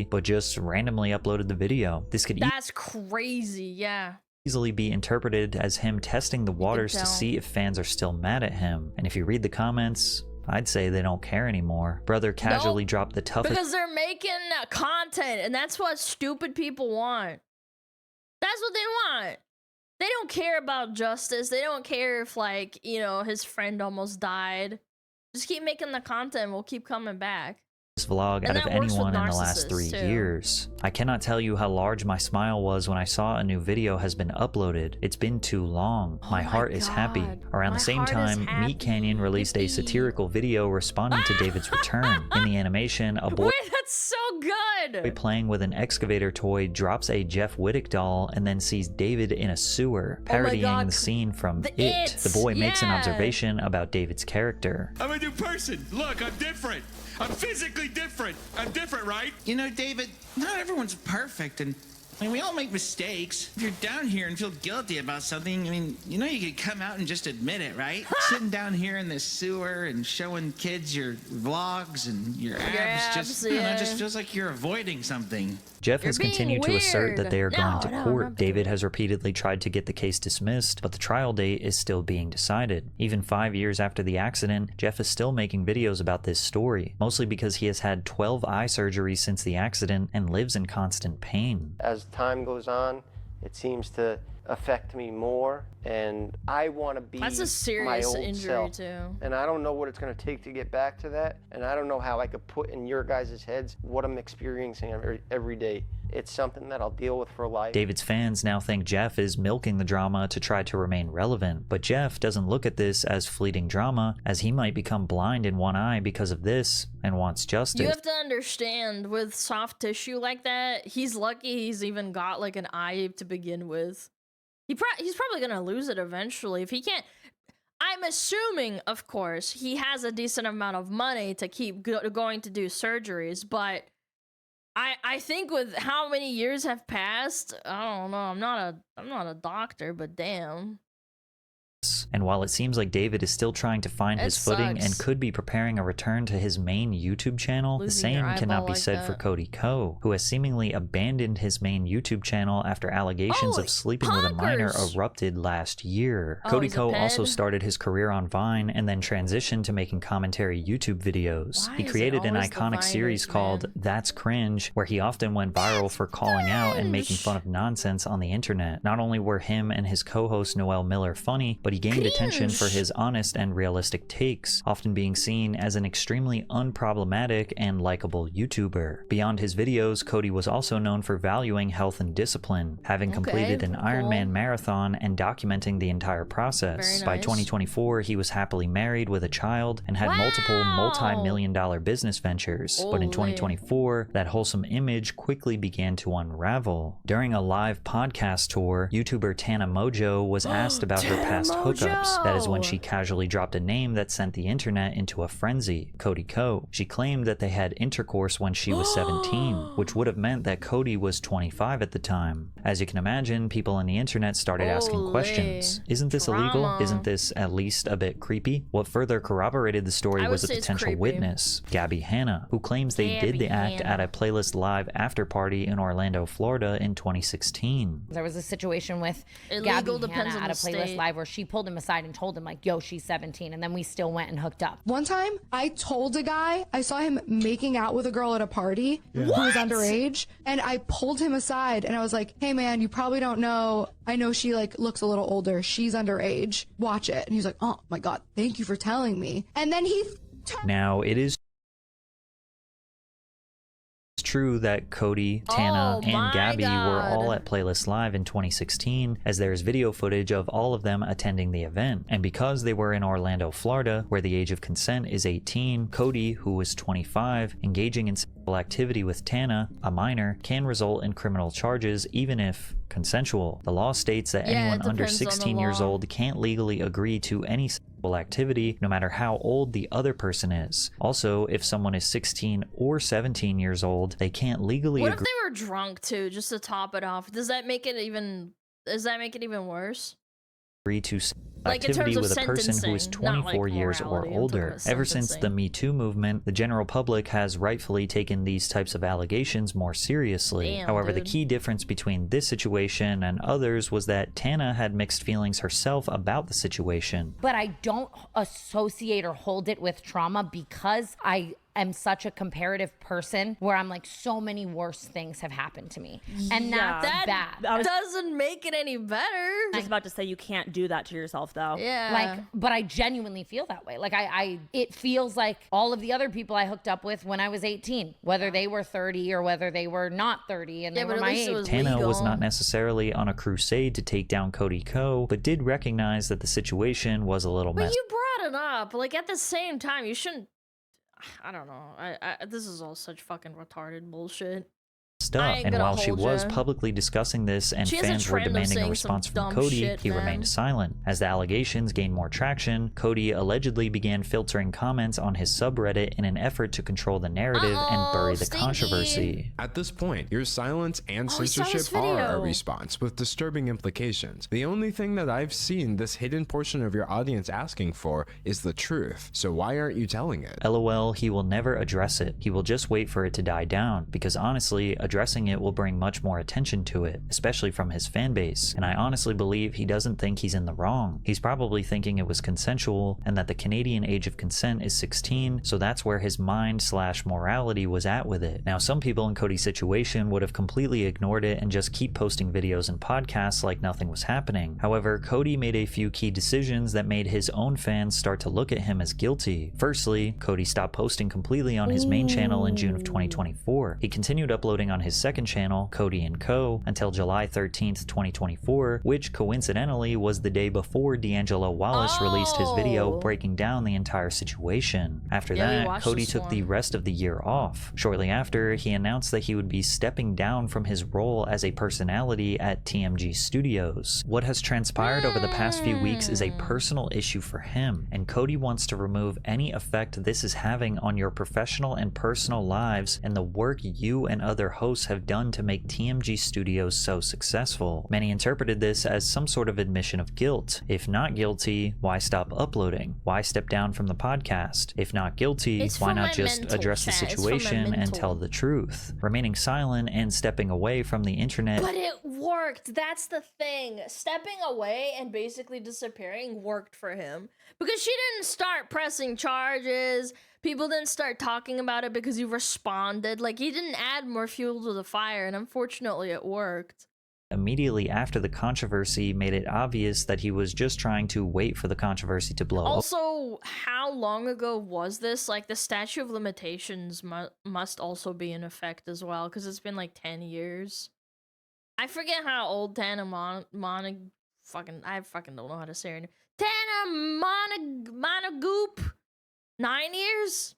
But just randomly uploaded the video. This could That's crazy, yeah. easily be interpreted as him testing the waters to see if fans are still mad at him. And if you read the comments, I'd say they don't care anymore. Brother casually dropped the toughest— Because they're making content, and that's what stupid people want. That's what they want. They don't care about justice. They don't care if, like, you know, his friend almost died. Just keep making the content. We'll keep coming back. vlog out of anyone in the last 3 years. I cannot tell you how large my smile was when I saw a new video has been uploaded. It's been too long. My heart is happy. Around the same time, Meat Canyon released a satirical video responding to David's return. In the animation, a boy— Wait, that's so good! playing with an excavator toy drops a Jeff Wittick doll and then sees David in a sewer, parodying the scene from It. The boy makes an observation about David's character. I'm a new person. Look, I'm different. I'm physically different. I'm different, right? You know, David, not everyone's perfect, and I mean, we all make mistakes. If you're down here and feel guilty about something, I mean, you know, you could come out and just admit it, right? Sitting down here in this sewer and showing kids your vlogs and your abs just, I don't know, just feels like you're avoiding something. Jeff has continued to assert that they are going to court. David has repeatedly tried to get the case dismissed, but the trial date is still being decided. Even 5 years after the accident, Jeff is still making videos about this story, mostly because he has had 12 eye surgeries since the accident and lives in constant pain. As time goes on, it seems to affect me more, and I want to be That's a serious my old injury self. too. And I don't know what it's going to take to get back to that, and I don't know how I could put in your guys' heads what I'm experiencing every day. It's something that I'll deal with for life. David's fans now think Jeff is milking the drama to try to remain relevant, but Jeff doesn't look at this as fleeting drama, as he might become blind in one eye because of this and wants justice. You have to understand, with soft tissue like that, he's lucky he's even got like an eye to begin with. He's probably gonna lose it eventually if he can't. I'm assuming, of course, he has a decent amount of money to keep going to do surgeries, but I think with how many years have passed, I don't know. I'm not a doctor, but damn. And while it seems like David is still trying to find his footing and could be preparing a return to his main YouTube channel, the same cannot be said for Cody Ko, who has seemingly abandoned his main YouTube channel after allegations of sleeping with a minor erupted last year. Cody Ko also started his career on Vine and then transitioned to making commentary YouTube videos. He created an iconic series called That's Cringe, where he often went viral for calling out and making fun of nonsense on the internet. Not only were him and his co-host Noel Miller funny, but he gained attention for his honest and realistic takes, often being seen as an extremely unproblematic and likable YouTuber. Beyond his videos, Cody was also known for valuing health and discipline, having completed an Ironman marathon and documenting the entire process. By 2024, he was happily married with a child and had multiple multi-million-dollar business ventures. But in 2024, that wholesome image quickly began to unravel. During a live podcast tour, YouTuber Tana Mojo was asked about her past hookups. That is when she casually dropped a name that sent the internet into a frenzy: Cody Ko. She claimed that they had intercourse when she was 17, which would have meant that Cody was 25 at the time. As you can imagine, people on the internet started asking questions. Isn't this illegal? Isn't this at least a bit creepy? What further corroborated the story was a potential witness, Gabby Hanna, who claims they did the act at a Playlist Live after party in Orlando, Florida in 2016. There was a situation with Gabby Hanna at a Playlist Live where she pulled him aside and told him like, yo, she's 17, and then we still went and hooked up. One time I told a guy, I saw him making out with a girl at a party who was underage, and I pulled him aside and I was like, hey man, you probably don't know, I know she like looks a little older, she's underage, watch it. And he's like, oh my god, thank you for telling me. And then he now it is true that Cody, Tana, and Gabby were all at Playlist Live in 2016, as there is video footage of all of them attending the event. And because they were in Orlando, Florida, where the age of consent is 18, Cody, who was 25, engaging in sexual activity with Tana, a minor, can result in criminal charges even if consensual. The law states that anyone under 16 years old can't legally agree to any sexual activity, no matter how old the other person is. Also, if someone is 16 or 17 years old, they can't legally What if they were drunk too, just to top it off? Does that make it even worse? agree to activity with a person who is 24 years or older. Ever since the Me Too movement, the general public has rightfully taken these types of allegations more seriously. However, the key difference between this situation and others was that Tana had mixed feelings herself about the situation. But I don't associate or hold it with trauma because I am such a comparative person where I'm like, so many worse things have happened to me. And that's bad. That doesn't make it any better. I was about to say, you can't do that to yourself though. Yeah. Like, but I genuinely feel that way. Like it feels like all of the other people I hooked up with when I was 18, whether they were 30 or whether they were not 30 and they were my age. Tana was not necessarily on a crusade to take down Cody Ko, but did recognize that the situation was a little messy. But you brought it up. Like, at the same time, you shouldn't. I don't know. This is all such fucking retarded bullshit. And while she was publicly discussing this and fans were demanding a response from Cody, he remained silent. As the allegations gained more traction, Cody allegedly began filtering comments on his subreddit in an effort to control the narrative and bury the controversy. At this point, your silence and censorship are a response with disturbing implications. The only thing that I've seen this hidden portion of your audience asking for is the truth. So why aren't you telling it? LOL, he will never address it. He will just wait for it to die down, because honestly, addressing it will bring much more attention to it, especially from his fan base, and I honestly believe he doesn't think he's in the wrong. He's probably thinking it was consensual and that the Canadian age of consent is 16, so that's where his mind/morality was at with it. Now, some people in Cody's situation would have completely ignored it and just keep posting videos and podcasts like nothing was happening. However, Cody made a few key decisions that made his own fans start to look at him as guilty. Firstly, Cody stopped posting completely on his main channel in June of 2024. He continued uploading on his second channel, Cody Ko, until July 13th, 2024, which coincidentally was the day before D'Angelo Wallace released his video breaking down the entire situation. After that, Cody took the rest of the year off. Shortly after, he announced that he would be stepping down from his role as a personality at TMG Studios. What has transpired over the past few weeks is a personal issue for him, and Cody wants to remove any effect this is having on your professional and personal lives and the work you and other hosts hosts have done to make TMG Studios so successful. Many interpreted this as some sort of admission of guilt. If not guilty, why stop uploading? Why step down from the podcast? If not guilty, why not just address the situation and tell the truth? Remaining silent and stepping away from the internet. But it worked. That's the thing. Stepping away and basically disappearing worked for him. Because she didn't start pressing charges. People didn't start talking about it because he responded. Like, he didn't add more fuel to the fire, and unfortunately it worked. Immediately after the controversy made it obvious that he was just trying to wait for the controversy to blow up. Also, how long ago was this? Like, the statute of limitations must also be in effect as well, because it's been like 10 years. I forget how old Tana I fucking don't know how to say her name. Tana Monogoop? 9 years?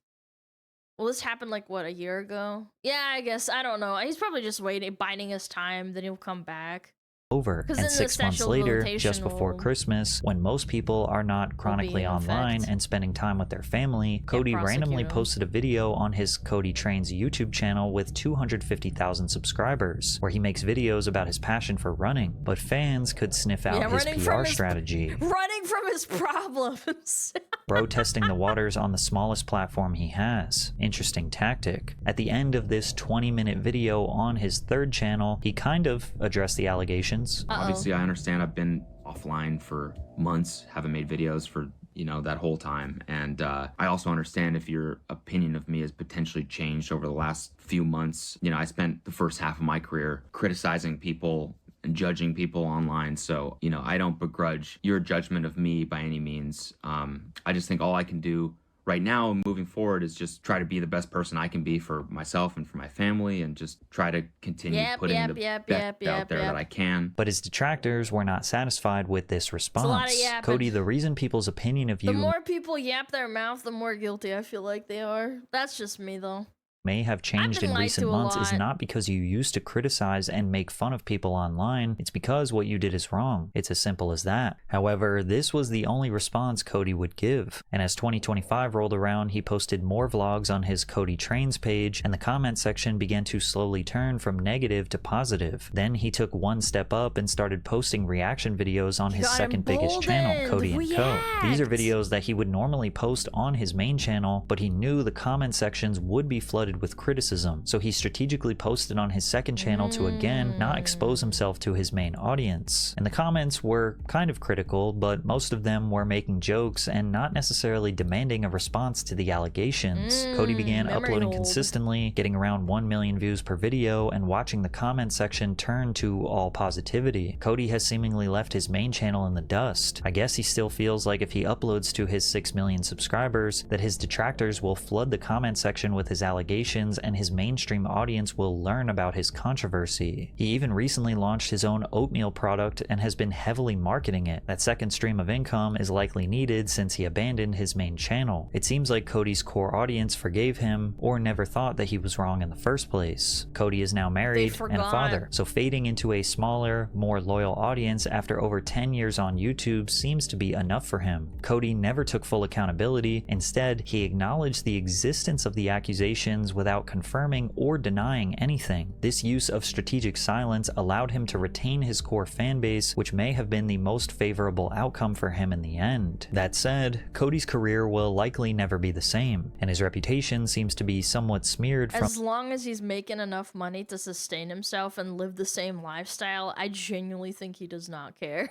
Well, this happened like, what, a year ago? Yeah, I guess. I don't know. He's probably just waiting, biding his time, then he'll come back. Over. And 6 months later, just before Christmas, when most people are not chronically online and spending time with their family, Cody randomly posted a video on his Cody Trains YouTube channel with 250,000 subscribers, where he makes videos about his passion for running. But fans could sniff out his PR strategy. Running from his problems. Bro testing the waters on the smallest platform he has. Interesting tactic. At the end of this 20-minute video on his third channel, he kind of addressed the allegations. Obviously, I understand I've been offline for months, haven't made videos for, that whole time. And I also understand if your opinion of me has potentially changed over the last few months. I spent the first half of my career criticizing people and judging people online. So, I don't begrudge your judgment of me by any means. I just think all I can do right now moving forward is just try to be the best person I can be for myself and for my family, and just try to continue putting the best out there that I can. But his detractors were not satisfied with this response. Cody, the reason people's opinion of you... The more people yap their mouth, the more guilty I feel like they are. That's just me, though. May have changed in recent months is not because you used to criticize and make fun of people online. It's because what you did is wrong. It's as simple as that. However, this was the only response Cody would give. And as 2025 rolled around, he posted more vlogs on his Cody Trains page, and the comment section began to slowly turn from negative to positive. Then he took one step up and started posting reaction videos on his second biggest channel, Cody Ko. These are videos that he would normally post on his main channel, but he knew the comment sections would be flooded with criticism, so he strategically posted on his second channel to again not expose himself to his main audience. And the comments were kind of critical, but most of them were making jokes and not necessarily demanding a response to the allegations. Cody began uploading consistently, getting around 1 million views per video, and watching the comment section turn to all positivity. Cody has seemingly left his main channel in the dust. I guess he still feels like if he uploads to his 6 million subscribers, that his detractors will flood the comment section with his allegations and his mainstream audience will learn about his controversy. He even recently launched his own oatmeal product and has been heavily marketing it. That second stream of income is likely needed since he abandoned his main channel. It seems like Cody's core audience forgave him or never thought that he was wrong in the first place. Cody is now married and a father, so fading into a smaller, more loyal audience after over 10 years on YouTube seems to be enough for him. Cody never took full accountability. Instead, he acknowledged the existence of the accusations without confirming or denying anything. This use of strategic silence allowed him to retain his core fanbase, which may have been the most favorable outcome for him in the end. That said, Cody's career will likely never be the same, and his reputation seems to be somewhat smeared from— As long as he's making enough money to sustain himself and live the same lifestyle, I genuinely think he does not care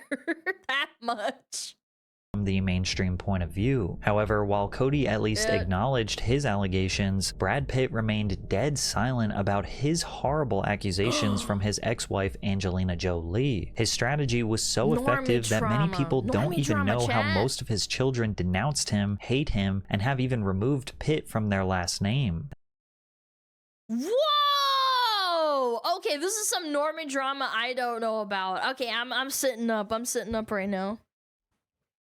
that much. The mainstream point of view. However, while Cody at least acknowledged his allegations, Brad Pitt remained dead silent about his horrible accusations from his ex-wife Angelina Jolie. His strategy was so effective that many people don't even know how most of his children denounced him, hate him, and have even removed Pitt from their last name. Whoa! Okay, this is some normie drama I don't know about. Okay, I'm sitting up. I'm sitting up right now.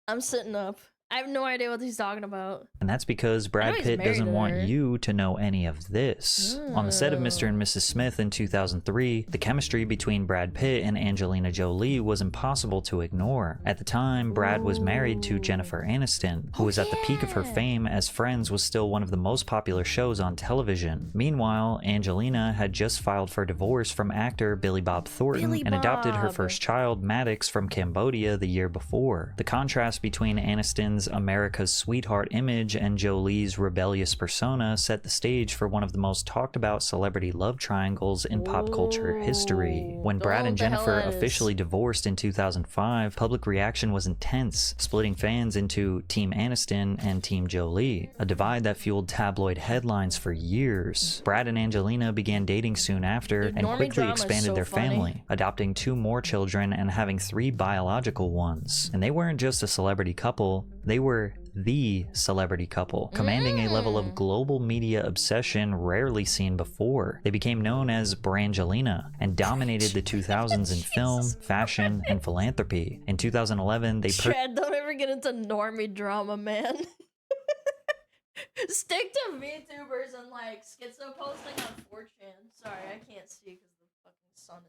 I'm sitting up. I have no idea what he's talking about. And that's because Brad Pitt doesn't want you to know any of this. On the set of Mr. and Mrs. Smith in 2003, the chemistry between Brad Pitt and Angelina Jolie was impossible to ignore. At the time, Brad was married to Jennifer Aniston, who was at the peak of her fame as Friends was still one of the most popular shows on television. Meanwhile, Angelina had just filed for divorce from actor Billy Bob Thornton and adopted her first child, Maddox, from Cambodia the year before. The contrast between Aniston's America's sweetheart image and Jolie's rebellious persona set the stage for one of the most talked about celebrity love triangles in pop culture history. When Brad and Jennifer officially divorced in 2005, public reaction was intense, splitting fans into Team Aniston and Team Jolie, a divide that fueled tabloid headlines for years. Brad and Angelina began dating soon after and quickly expanded their family, adopting 2 more children and having 3 biological ones. And they weren't just a celebrity couple, they were the celebrity couple, commanding a level of global media obsession rarely seen before. They became known as Brangelina and dominated the 2000s in film, fashion, and philanthropy. In 2011, they Chad, don't ever get into normie drama, man. Stick to VTubers and like schizo posting on 4chan. Sorry, I can't see because the fucking sun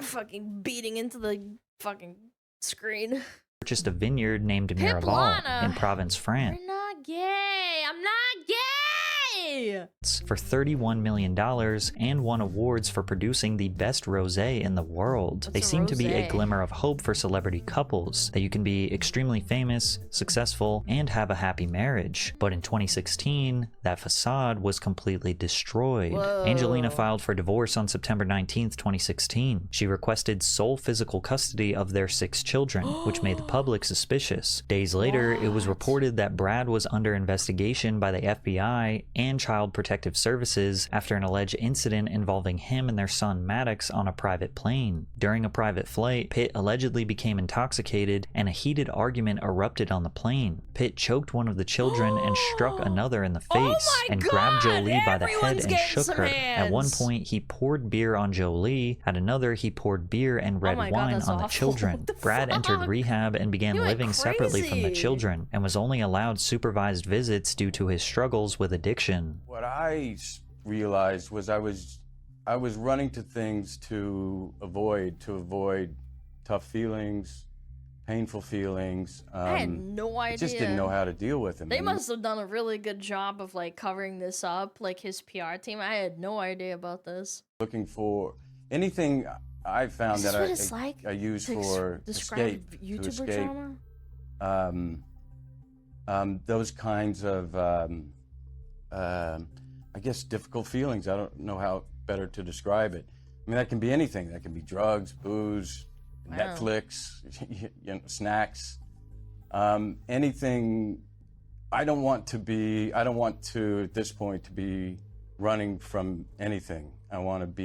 is fucking beating into the fucking screen. purchased a vineyard named Miraval in Provence, France. You're not gay. I'm not gay. For $31 million and won awards for producing the best rosé in the world. They seem to be a glimmer of hope for celebrity couples, that you can be extremely famous, successful, and have a happy marriage. But in 2016, that facade was completely destroyed. Whoa. Angelina filed for divorce on September 19th, 2016. She requested sole physical custody of their 6 children, which made the public suspicious. Days later, it was reported that Brad was under investigation by the FBI and Child Protective Services after an alleged incident involving him and their son Maddox on a private plane. During a private flight, Pitt allegedly became intoxicated and a heated argument erupted on the plane. Pitt choked one of the children and struck another in the face and grabbed Jolie by the head and shook her. At one point, he poured beer on Jolie. At another, he poured beer and red wine on the children. Brad entered rehab and began living separately from the children and was only allowed supervised visits due to his struggles with addiction. What I realized was I was running to things to avoid tough feelings, painful feelings. I had no idea. I just didn't know how to deal with them. They must have done a really good job of like covering this up, like his PR team. I had no idea about this. Looking for anything I found that I use for escape. YouTuber drama. Those kinds of I guess difficult feelings. I don't know how better to describe it. I mean, that can be anything. That can be drugs, booze, Netflix, snacks, anything. I don't want to at this point to be running from anything. I want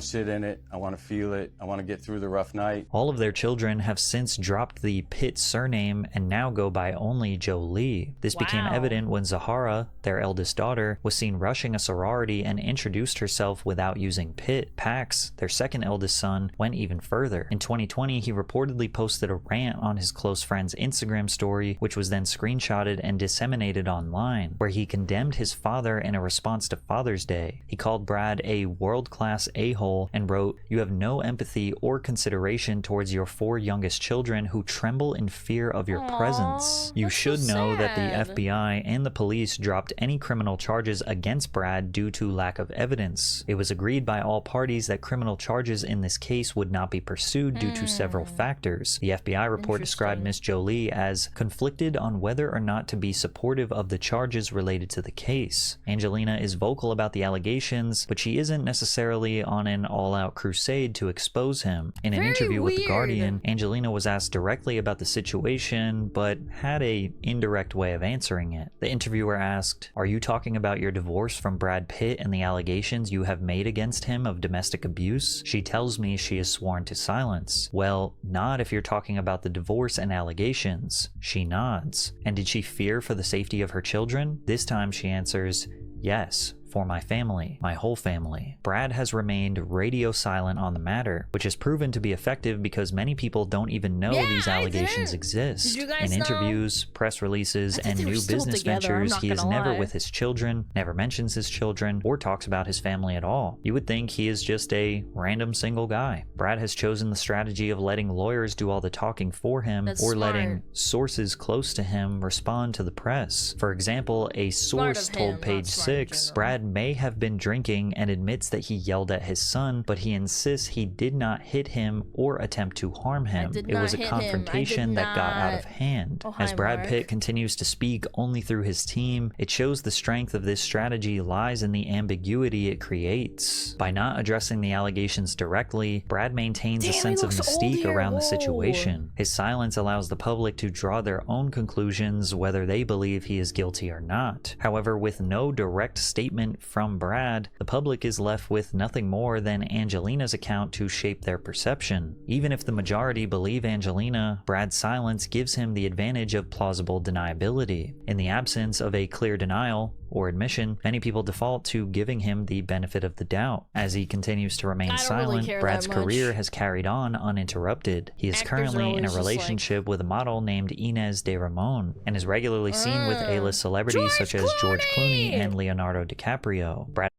to sit in it. I want to feel it. I want to get through the rough night. All of their children have since dropped the Pitt surname and now go by only Jolie. This became evident when Zahara, their eldest daughter, was seen rushing a sorority and introduced herself without using Pitt. Pax, their second eldest son, went even further. In 2020, he reportedly posted a rant on his close friend's Instagram story, which was then screenshotted and disseminated online, where he condemned his father in a response to Father's Day. He called Brad a world-class a-hole and wrote, "You have no empathy or consideration towards your 4 youngest children who tremble in fear of your presence. You should know that the FBI and the police dropped any criminal charges against Brad due to lack of evidence. It was agreed by all parties that criminal charges in this case would not be pursued due to several factors. The FBI report described Miss Jolie as conflicted on whether or not to be supportive of the charges related to the case. Angelina is vocal about the allegations, but she isn't necessarily on an all-out crusade to expose him. In an interview with The Guardian, Angelina was asked directly about the situation, but had a indirect way of answering it. The interviewer asked, "Are you talking about your divorce from Brad Pitt and the allegations you have made against him of domestic abuse?" She tells me she is sworn to silence. "Well, not if you're talking about the divorce and allegations." She nods. "And did she fear for the safety of her children?" This time she answers, "Yes, for my family, my whole family. Brad has remained radio silent on the matter, which has proven to be effective because many people don't even know these allegations exist. In interviews, press releases, and new business ventures, he is never with his children, never mentions his children, or talks about his family at all. You would think he is just a random single guy. Brad has chosen the strategy of letting lawyers do all the talking for him, or letting sources close to him respond to the press. For example, a source told Page 6 Brad may have been drinking and admits that he yelled at his son, but he insists he did not hit him or attempt to harm him. It was a confrontation that got out of hand. As Brad Pitt continues to speak only through his team, it shows the strength of this strategy lies in the ambiguity it creates. By not addressing the allegations directly, Brad maintains a sense of mystique around the situation. His silence allows the public to draw their own conclusions whether they believe he is guilty or not. However, with no direct statement from Brad, the public is left with nothing more than Angelina's account to shape their perception. Even if the majority believe Angelina, Brad's silence gives him the advantage of plausible deniability. In the absence of a clear denial or admission, many people default to giving him the benefit of the doubt. As he continues to remain silent, Brad's career has carried on uninterrupted. He is currently in a relationship with a model named Inez de Ramon and is regularly seen with A-list celebrities such as George Clooney and Leonardo DiCaprio. Brad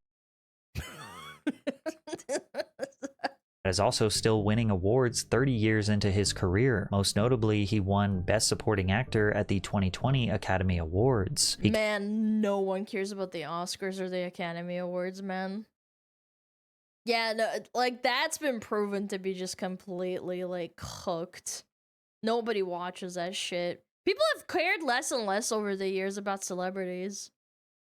is also still winning awards 30 years into his career. Most notably, he won Best Supporting Actor at the 2020 Academy Awards. Man, no one cares about the Oscars or the Academy Awards, man. Yeah, no, like, that's been proven to be just completely, like, cooked. Nobody watches that shit. People have cared less and less over the years about celebrities.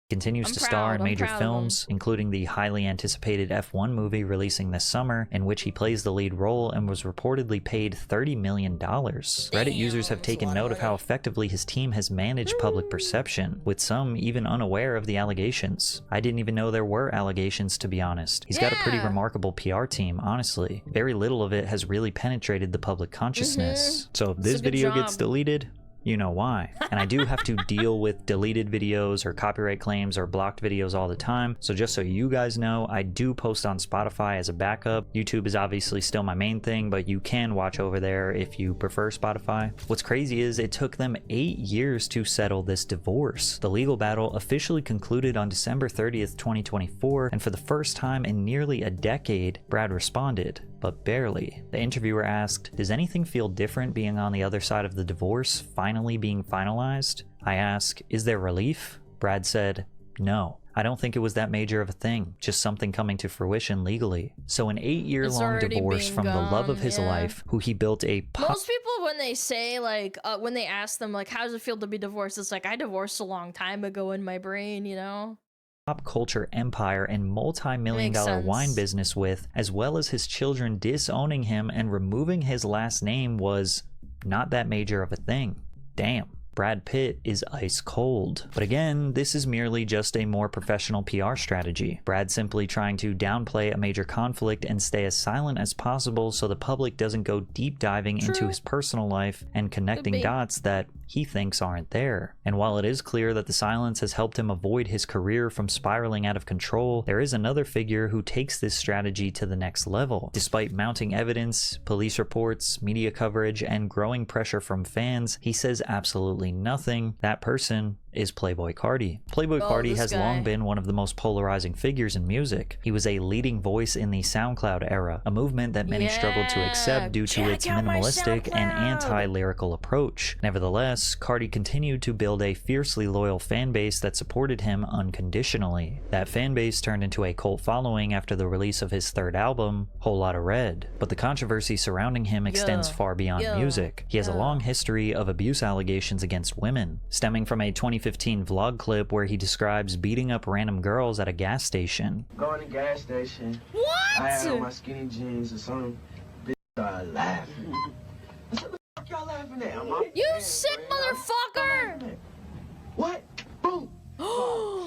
Continues to star in major films, including the highly anticipated F1 movie releasing this summer, in which he plays the lead role and was reportedly paid $30 million. Reddit users have taken note of how effectively his team has managed public perception, with some even unaware of the allegations. I didn't even know there were allegations, to be honest. He's got a pretty remarkable PR team, honestly. Very little of it has really penetrated the public consciousness. So if this video gets deleted, you know why. And I do have to deal with deleted videos or copyright claims or blocked videos all the time. So just so you guys know, I do post on Spotify as a backup. YouTube is obviously still my main thing, but you can watch over there if you prefer Spotify. What's crazy is it took them 8 years to settle this divorce. The legal battle officially concluded on December 30th, 2024, and for the first time in nearly a decade, Brad responded, but barely. The interviewer asked, "Does anything feel different being on the other side of the divorce, finally being finalized?" I ask, "Is there relief?" Brad said, "No. I don't think it was that major of a thing, just something coming to fruition legally." So an 8-year-long divorce from the love of his life, who he built a Most people, when they say, like, when they ask them, like, how does it feel to be divorced? It's like, I divorced a long time ago in my brain, you know? Pop culture empire and multi-million-dollar wine business with, as well as his children disowning him and removing his last name, was not that major of a thing. Damn. Brad Pitt is ice cold. But again, this is merely just a more professional PR strategy. Brad simply trying to downplay a major conflict and stay as silent as possible so the public doesn't go deep diving into his personal life and connecting dots that he thinks aren't there. And while it is clear that the silence has helped him avoid his career from spiraling out of control, there is another figure who takes this strategy to the next level. Despite mounting evidence, police reports, media coverage, and growing pressure from fans, he says absolutely nothing. That person is Playboi Carti. Playboi Carti has long been one of the most polarizing figures in music. He was a leading voice in the SoundCloud era, a movement that many struggled to accept due to its minimalistic and anti-lyrical approach. Nevertheless, Carti continued to build a fiercely loyal fan base that supported him unconditionally. That fan base turned into a cult following after the release of his third album, Whole Lotta Red. But the controversy surrounding him extends far beyond music. He has a long history of abuse allegations against women, stemming from a 2015 vlog clip where he describes beating up random girls at a gas station. Going to the gas station. What? I had on my skinny jeans or something. Bitch started laughing. What the fuck y'all laughing at? You sick motherfucker! What? Boom!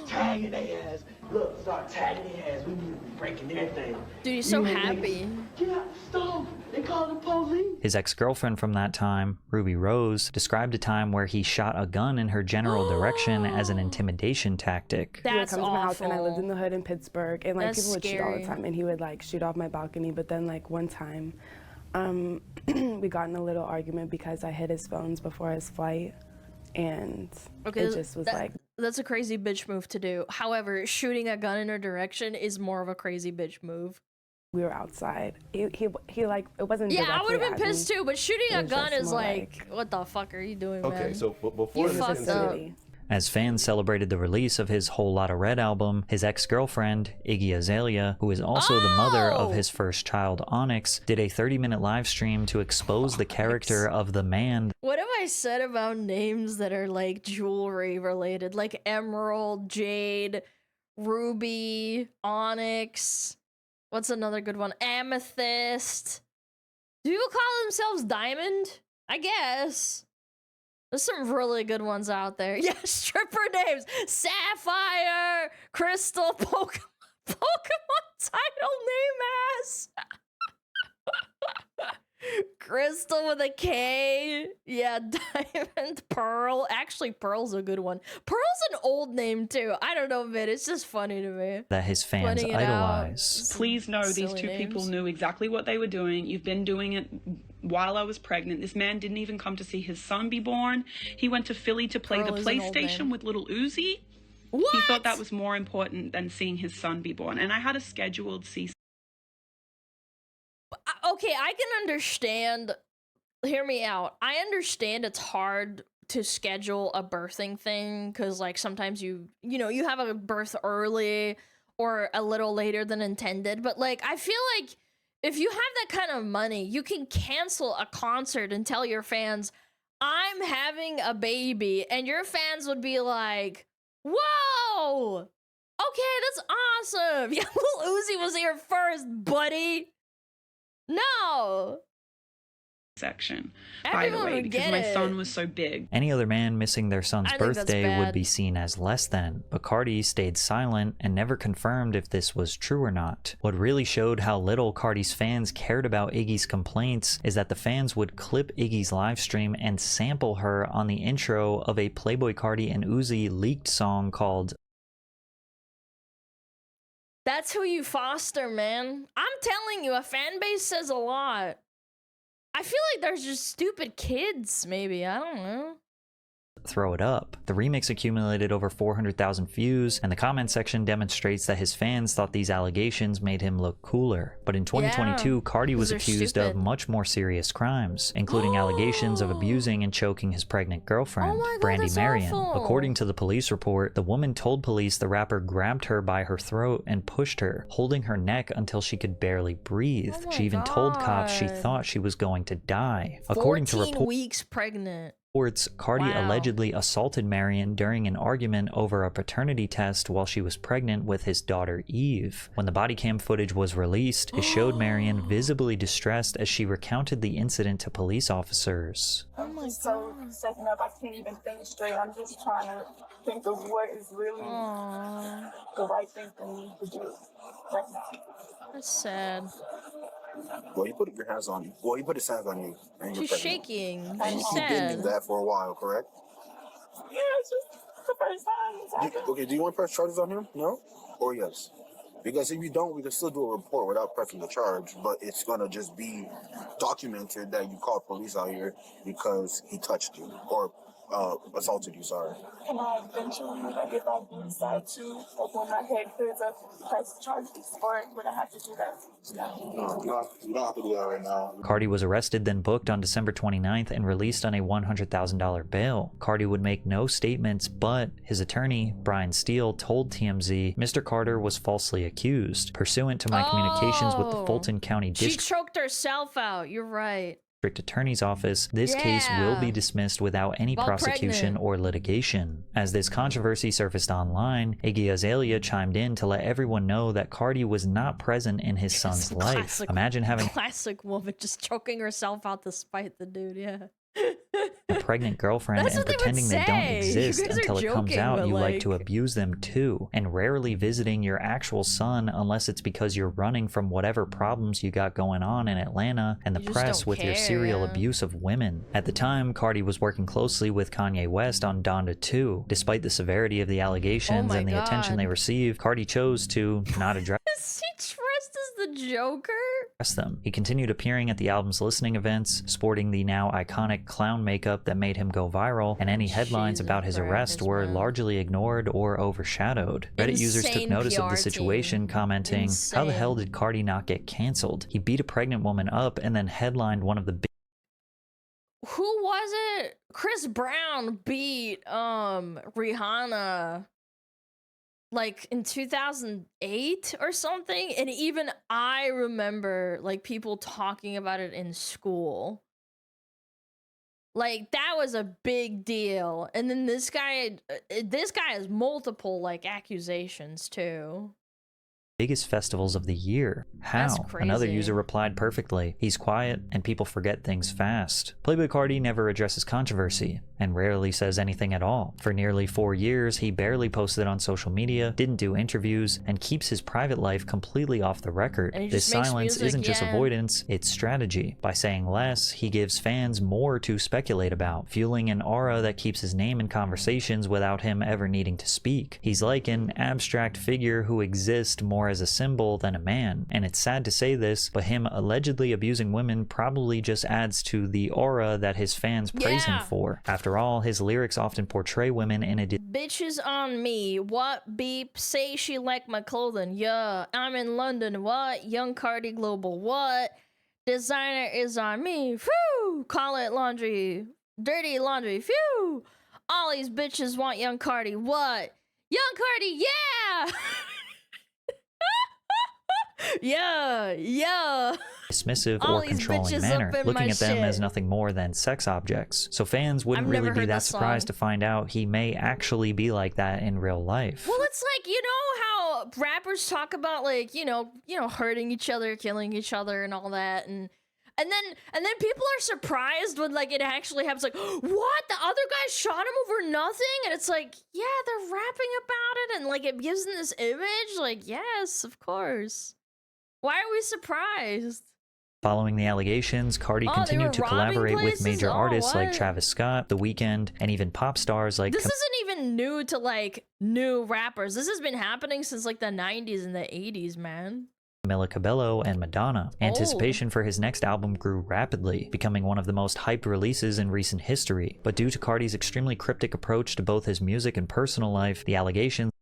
Tagging their ass. Look, start tagging their ass. We need to be breaking everything. Dude, he's so happy. Get out the stove. They call the police. His ex-girlfriend from that time, Ruby Rose, described a time where he shot a gun in her general direction as an intimidation tactic. He would come to my house, and I lived in the hood in Pittsburgh, and like That's people would shoot all the scary. time, and he would like shoot off my balcony. But then like one time, we got in a little argument because I hid his phones before his flight, and it just was like. That's a crazy bitch move to do. However, shooting a gun in her direction is more of a crazy bitch move. We were outside. He like, it wasn't. Yeah, I would have directly been at pissed me. too, but shooting It a was gun just is more like, what the fuck are you doing, man? Okay, so before you this fucked up. As fans celebrated the release of his Whole Lotta Red album, his ex-girlfriend, Iggy Azalea, who is also the mother of his first child, Onyx, did a 30-minute live stream to expose the character of the man. What have I said about names that are like jewelry related? Like emerald, jade, ruby, onyx. What's another good one? Amethyst. Do people call themselves diamond? I guess. There's some really good ones out there. Yeah, stripper names. Sapphire, Crystal, Pokemon title name ass. Crystal with a K. Yeah, Diamond, Pearl. Actually, Pearl's a good one. Pearl's an old name too. I don't know, man. It's just funny to me. That his fans Putting it out. idolize. Please know these Silly two names. people knew exactly what they were doing. You've been doing it while I was pregnant. This man didn't even come to see his son be born. He went to Philly to play Pearl the is an old PlayStation name. with little Uzi. What? He thought that was more important than seeing his son be born. And I had a scheduled C. Okay, I can understand. Hear me out. I understand it's hard to schedule a birthing thing because, like, sometimes you have a birth early or a little later than intended. But like, I feel like if you have that kind of money, you can cancel a concert and tell your fans, "I'm having a baby," and your fans would be like, "Whoa, okay, that's awesome. Yeah, Lil Uzi was here first, buddy." No. Section, Everyone by the way, would because get my it. son was so big. Any other man missing their son's I think that's birthday would bad. be seen as less than, but Carti stayed silent and never confirmed if this was true or not. What really showed how little Carti's fans cared about Iggy's complaints is that the fans would clip Iggy's livestream and sample her on the intro of a Playboi Carti and Uzi leaked song called That's who you foster, man. I'm telling you, a fan base says a lot. I feel like there's just stupid kids, maybe. I don't know. Throw It Up. The remix accumulated over 400,000 views, and the comment section demonstrates that his fans thought these allegations made him look cooler. But in 2022, Carti was they're accused of stupid. much more serious crimes, including allegations of abusing and choking his pregnant girlfriend, Oh my God, Brandy that's Marion. awful. According to the police report, the woman told police the rapper grabbed her by her throat and pushed her, holding her neck until she could barely breathe. Oh my She even told cops she God. thought she was going to die. According to 14 reports, weeks pregnant. Carti Wow. allegedly assaulted Marion during an argument over a paternity test while she was pregnant with his daughter Eve. When the body cam footage was released, it showed Marion visibly distressed as she recounted the incident to police officers. I'm just so shaken up. I can't even think straight. I'm just trying to think of what is really the right thing for me to do right now. That's sad. Well, you put your hands on you. Well, he put his hands on you. And She's you're pregnant. shaking. And She's you've been doing sad. that for a while, correct? Yeah, it's just the first time it's happened. Okay, do you want to press charges on him? No? Or yes? Because if you don't, we can still do a report without pressing the charge, but it's going to just be documented that you called police out here because he touched you or assaulted you, sorry. Can I eventually, like, if I do decide to, like, when my head clears up, press charges, or would I have to do that? No, you don't have to do that right now. Carti was arrested, then booked on December 29th and released on a $100,000 bail. Carti would make no statements, but his attorney, Brian Steele, told TMZ Mr. Carter was falsely accused. Pursuant to my communications with the Fulton County She District choked herself out. You're right. Attorney's Office, this case will be dismissed without any While prosecution pregnant. or litigation. As this controversy surfaced online, Iggy Azalea chimed in to let everyone know that Carti was not present in his son's life. Classic- Imagine having Classic woman just choking herself out to spite the dude, yeah. a pregnant girlfriend and pretending they don't exist until it comes out you like to abuse them too, and rarely visiting your actual son unless it's because you're running from whatever problems you got going on in Atlanta and the press with your serial abuse of women. At the time, Carti was working closely with Kanye West on Donda 2. Despite the severity of the allegations and the attention they received, Carti chose to not address Is he dressed as the Joker? them. He continued appearing at the album's listening events, sporting the now iconic clown makeup that made him go viral, and any headlines about his arrest were largely ignored or overshadowed. Reddit users took notice of the situation, commenting, "How the hell did Carti not get canceled? He beat a pregnant woman up and then headlined one of the big..." Who was it? Chris Brown beat Rihanna like in 2008 or something, and even I remember like people talking about it in school. Like that was a big deal. And then this guy has multiple like accusations too. Biggest festivals of the year. How? Another user replied perfectly. He's quiet and people forget things fast. Playboi Carti never addresses controversy and rarely says anything at all. For nearly 4 years, he barely posted on social media, didn't do interviews, and keeps his private life completely off the record. This silence isn't just avoidance, it's strategy. By saying less, he gives fans more to speculate about, fueling an aura that keeps his name in conversations without him ever needing to speak. He's like an abstract figure who exists more as a symbol than a man, and it's sad to say this, but him allegedly abusing women probably just adds to the aura that his fans praise him for. After all, his lyrics often portray women in a bitches on me, what beep, say she like my clothing, yeah, I'm in London, what, young Carti global, what, designer is on me, phew, call it laundry, dirty laundry, phew, all these bitches want young Carti, what, young Carti, yeah! yeah. dismissive or controlling manner, looking at them as nothing more than sex objects. So fans wouldn't really be that surprised to find out he may actually be like that in real life. Well, it's like, you know how rappers talk about like, you know, hurting each other, killing each other and all that, and then people are surprised when like it actually happens, like, what, the other guy shot him over nothing? And it's like, yeah, they're rapping about it and like it gives them this image, like, yes, of course. Why are we surprised? Following the allegations, Carti continued to collaborate with major artists like Travis Scott, The Weeknd, and even pop stars like... This isn't even new to like new rappers. This has been happening since like the 90s and the 80s, man. Camila Cabello and Madonna. Anticipation for his next album grew rapidly, becoming one of the most hyped releases in recent history. But due to Carti's extremely cryptic approach to both his music and personal life, the allegations...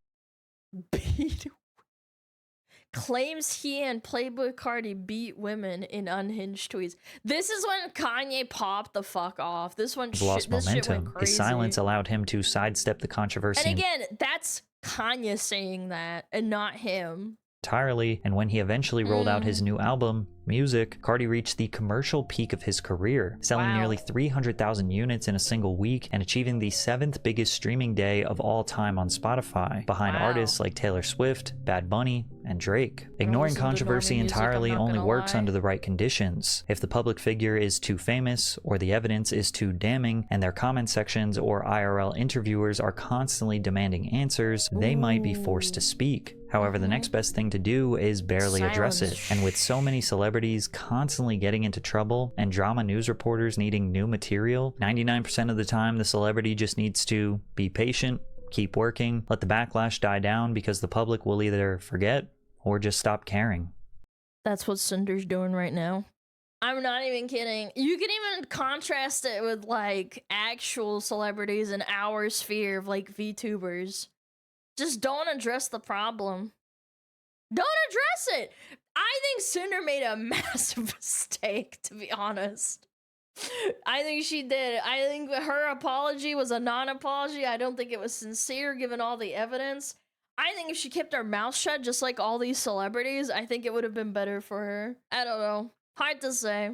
Claims he and Playboi Carti beat women in unhinged tweets. This is when Kanye popped the fuck off. This one lost momentum. His silence allowed him to sidestep the controversy. And again, that's Kanye saying that and not him. Entirely, and when he eventually rolled out his new album, Music, Carti reached the commercial peak of his career, selling nearly 300,000 units in a single week and achieving the 7th biggest streaming day of all time on Spotify, behind artists like Taylor Swift, Bad Bunny, and Drake. Ignoring controversy entirely only works under the right conditions. If the public figure is too famous, or the evidence is too damning, and their comment sections or IRL interviewers are constantly demanding answers, they might be forced to speak. However, the next best thing to do is barely address it. And with so many celebrities constantly getting into trouble and drama news reporters needing new material, 99% of the time the celebrity just needs to be patient, keep working, let the backlash die down because the public will either forget or just stop caring. That's what Cinder's doing right now. I'm not even kidding. You can even contrast it with like actual celebrities in our sphere of like VTubers. Just don't address the problem. Don't address it. I think Cinder made a massive mistake, to be honest. I think she did. I think her apology was a non-apology. I don't think it was sincere given all the evidence. I think if she kept her mouth shut just like all these celebrities, I think it would have been better for her. I don't know. Hard to say.